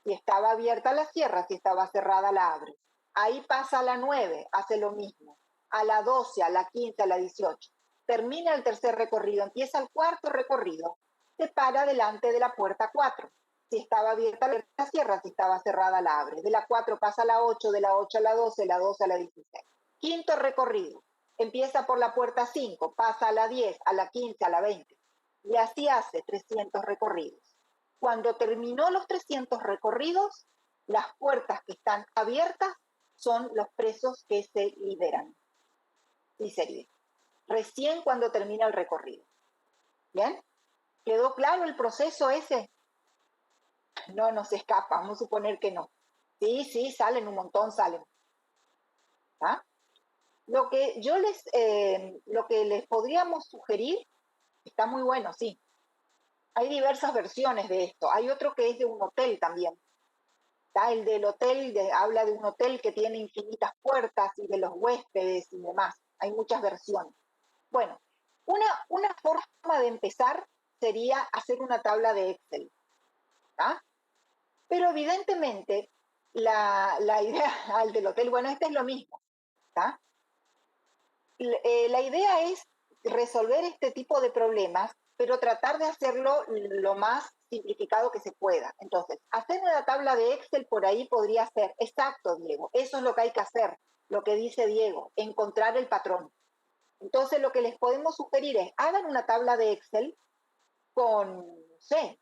Si estaba abierta, la cierra. Si estaba cerrada, la abre. Ahí pasa a la 9, hace lo mismo. A la 12, a la 15, a la 18. Termina el tercer recorrido, empieza el cuarto recorrido. Se para delante de la puerta 4. Si estaba abierta, la cierra. Si estaba cerrada, la abre. De la 4 pasa a la 8, de la 8 a la 12, la 12 a la 16. Quinto recorrido. Empieza por la puerta 5, pasa a la 10, a la 15, a la 20. Y así hace 300 recorridos. Cuando terminó los 300 recorridos, las puertas que están abiertas son los presos que se liberan. Y sería recién cuando termina el recorrido. ¿Bien? ¿Quedó claro el proceso ese? No se escapa, vamos a suponer que no. Sí, salen un montón, salen. ¿Ah? Lo que les podríamos sugerir está muy bueno, sí. Hay diversas versiones de esto. Hay otro que es de un hotel también. ¿Está? El del hotel habla de un hotel que tiene infinitas puertas y de los huéspedes y demás. Hay muchas versiones. Bueno, una forma de empezar sería hacer una tabla de Excel. ¿Está? Pero evidentemente la idea al del hotel, bueno, este es lo mismo. ¿Está? La idea es resolver este tipo de problemas, pero tratar de hacerlo lo más simplificado que se pueda. Entonces, hacer una tabla de Excel por ahí podría ser, exacto, Diego, eso es lo que hay que hacer, lo que dice Diego, encontrar el patrón. Entonces, lo que les podemos sugerir es, hagan una tabla de Excel con, no sé,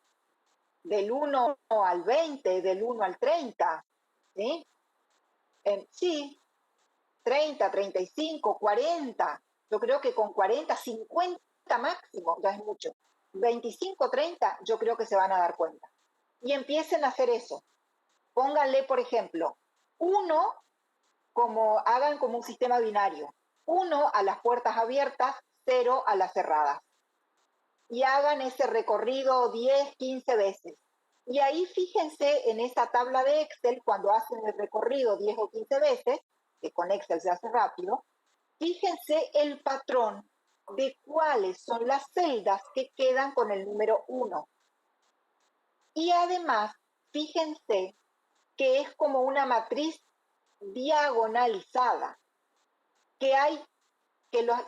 del 1 al 20, del 1 al 30, ¿sí? Sí, 30, 35, 40. Yo creo que con 40, 50 máximo, ya es mucho. 25, 30, yo creo que se van a dar cuenta. Y empiecen a hacer eso. Pónganle, por ejemplo, hagan como un sistema binario. 1 a las puertas abiertas, 0 a las cerradas. Y hagan ese recorrido 10, 15 veces. Y ahí fíjense en esa tabla de Excel, cuando hacen el recorrido 10 o 15 veces, que con Excel se hace rápido, fíjense el patrón de cuáles son las celdas que quedan con el número 1. Y además, fíjense que es como una matriz diagonalizada, que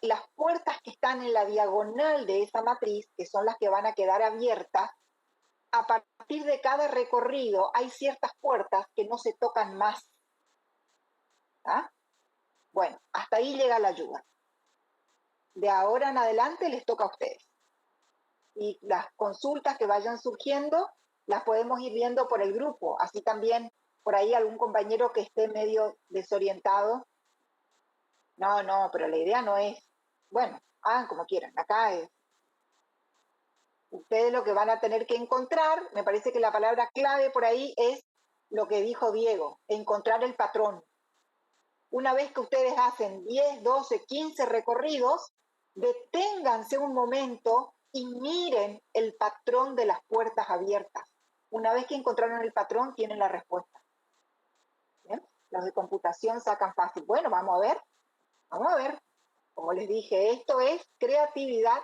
las puertas que están en la diagonal de esa matriz, que son las que van a quedar abiertas, a partir de cada recorrido hay ciertas puertas que no se tocan más. ¿Ah? Bueno, hasta ahí llega la ayuda. De ahora en adelante les toca a ustedes. Y las consultas que vayan surgiendo las podemos ir viendo por el grupo. Así también por ahí algún compañero que esté medio desorientado. No, pero la idea no es, bueno, hagan como quieran. Acá es ustedes lo que van a tener que encontrar, me parece que la palabra clave por ahí es lo que dijo Diego, encontrar el patrón. Una vez que ustedes hacen 10, 12, 15 recorridos, deténganse un momento y miren el patrón de las puertas abiertas. Una vez que encontraron el patrón, tienen la respuesta. ¿Bien? Los de computación sacan fácil. Bueno, vamos a ver. Vamos a ver. Como les dije, esto es creatividad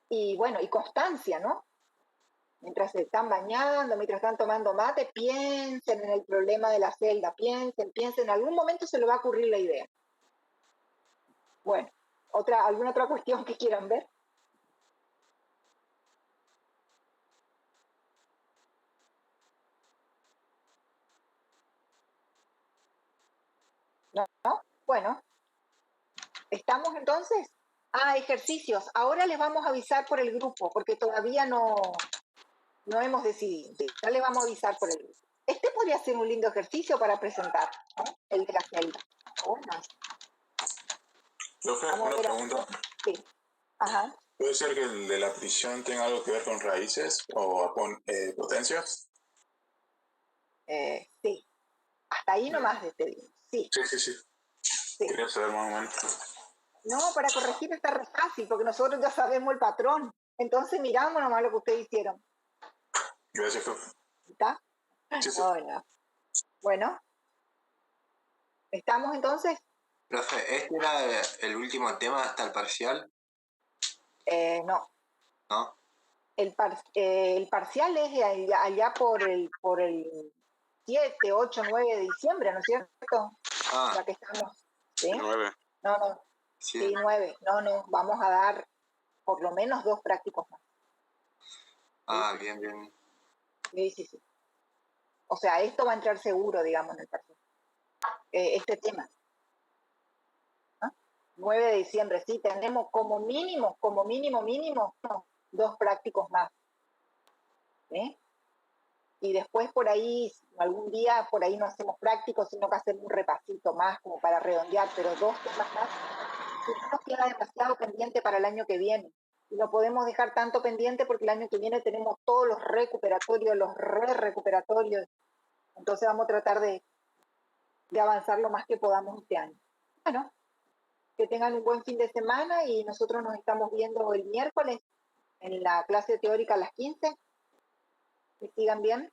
y, bueno, y constancia, ¿no? Mientras se están bañando, mientras están tomando mate, piensen en el problema de la celda, piensen, en algún momento se les va a ocurrir la idea. Bueno, ¿alguna otra cuestión que quieran ver? ¿No? Bueno, ¿estamos entonces? Ejercicios. Ahora les vamos a avisar por el grupo, porque todavía no hemos decidido. Ya les vamos a avisar por el grupo. Este podría ser un lindo ejercicio para presentar, ¿no? El de la celda. Bueno. Profe, una pregunta. Sí. Ajá. ¿Puede ser que el de la prisión tenga algo que ver con raíces o con potencias? Sí. Hasta ahí nomás te digo. Sí. Sí. Quería saber más o menos. No, para corregir está re fácil, porque nosotros ya sabemos el patrón. Entonces miramos nomás lo que ustedes hicieron. Gracias, profe. ¿Está? Sí. No. Bueno. ¿Estamos entonces? Profe, ¿este era el último tema hasta el parcial? No. ¿No? El parcial es allá por el 7, 8, 9 de diciembre, ¿no es cierto? Ya que estamos. ¿Sí? 9. No. Sí, 9. No, vamos a dar por lo menos 2 prácticos más. Bien. Sí. O sea, esto va a entrar seguro, digamos, en el parcial. Este tema. 9 de diciembre, sí, tenemos como mínimo, 2 prácticos más. ¿Sí? Y después por ahí, algún día por ahí no hacemos prácticos, sino que hacemos un repasito más como para redondear, pero 2 temas más. Si no nos queda demasiado pendiente para el año que viene. Y no podemos dejar tanto pendiente porque el año que viene tenemos todos los recuperatorios, los re-recuperatorios. Entonces vamos a tratar de avanzar lo más que podamos este año. Bueno, que tengan un buen fin de semana y nosotros nos estamos viendo el miércoles en la clase teórica a las 15. Que sigan bien.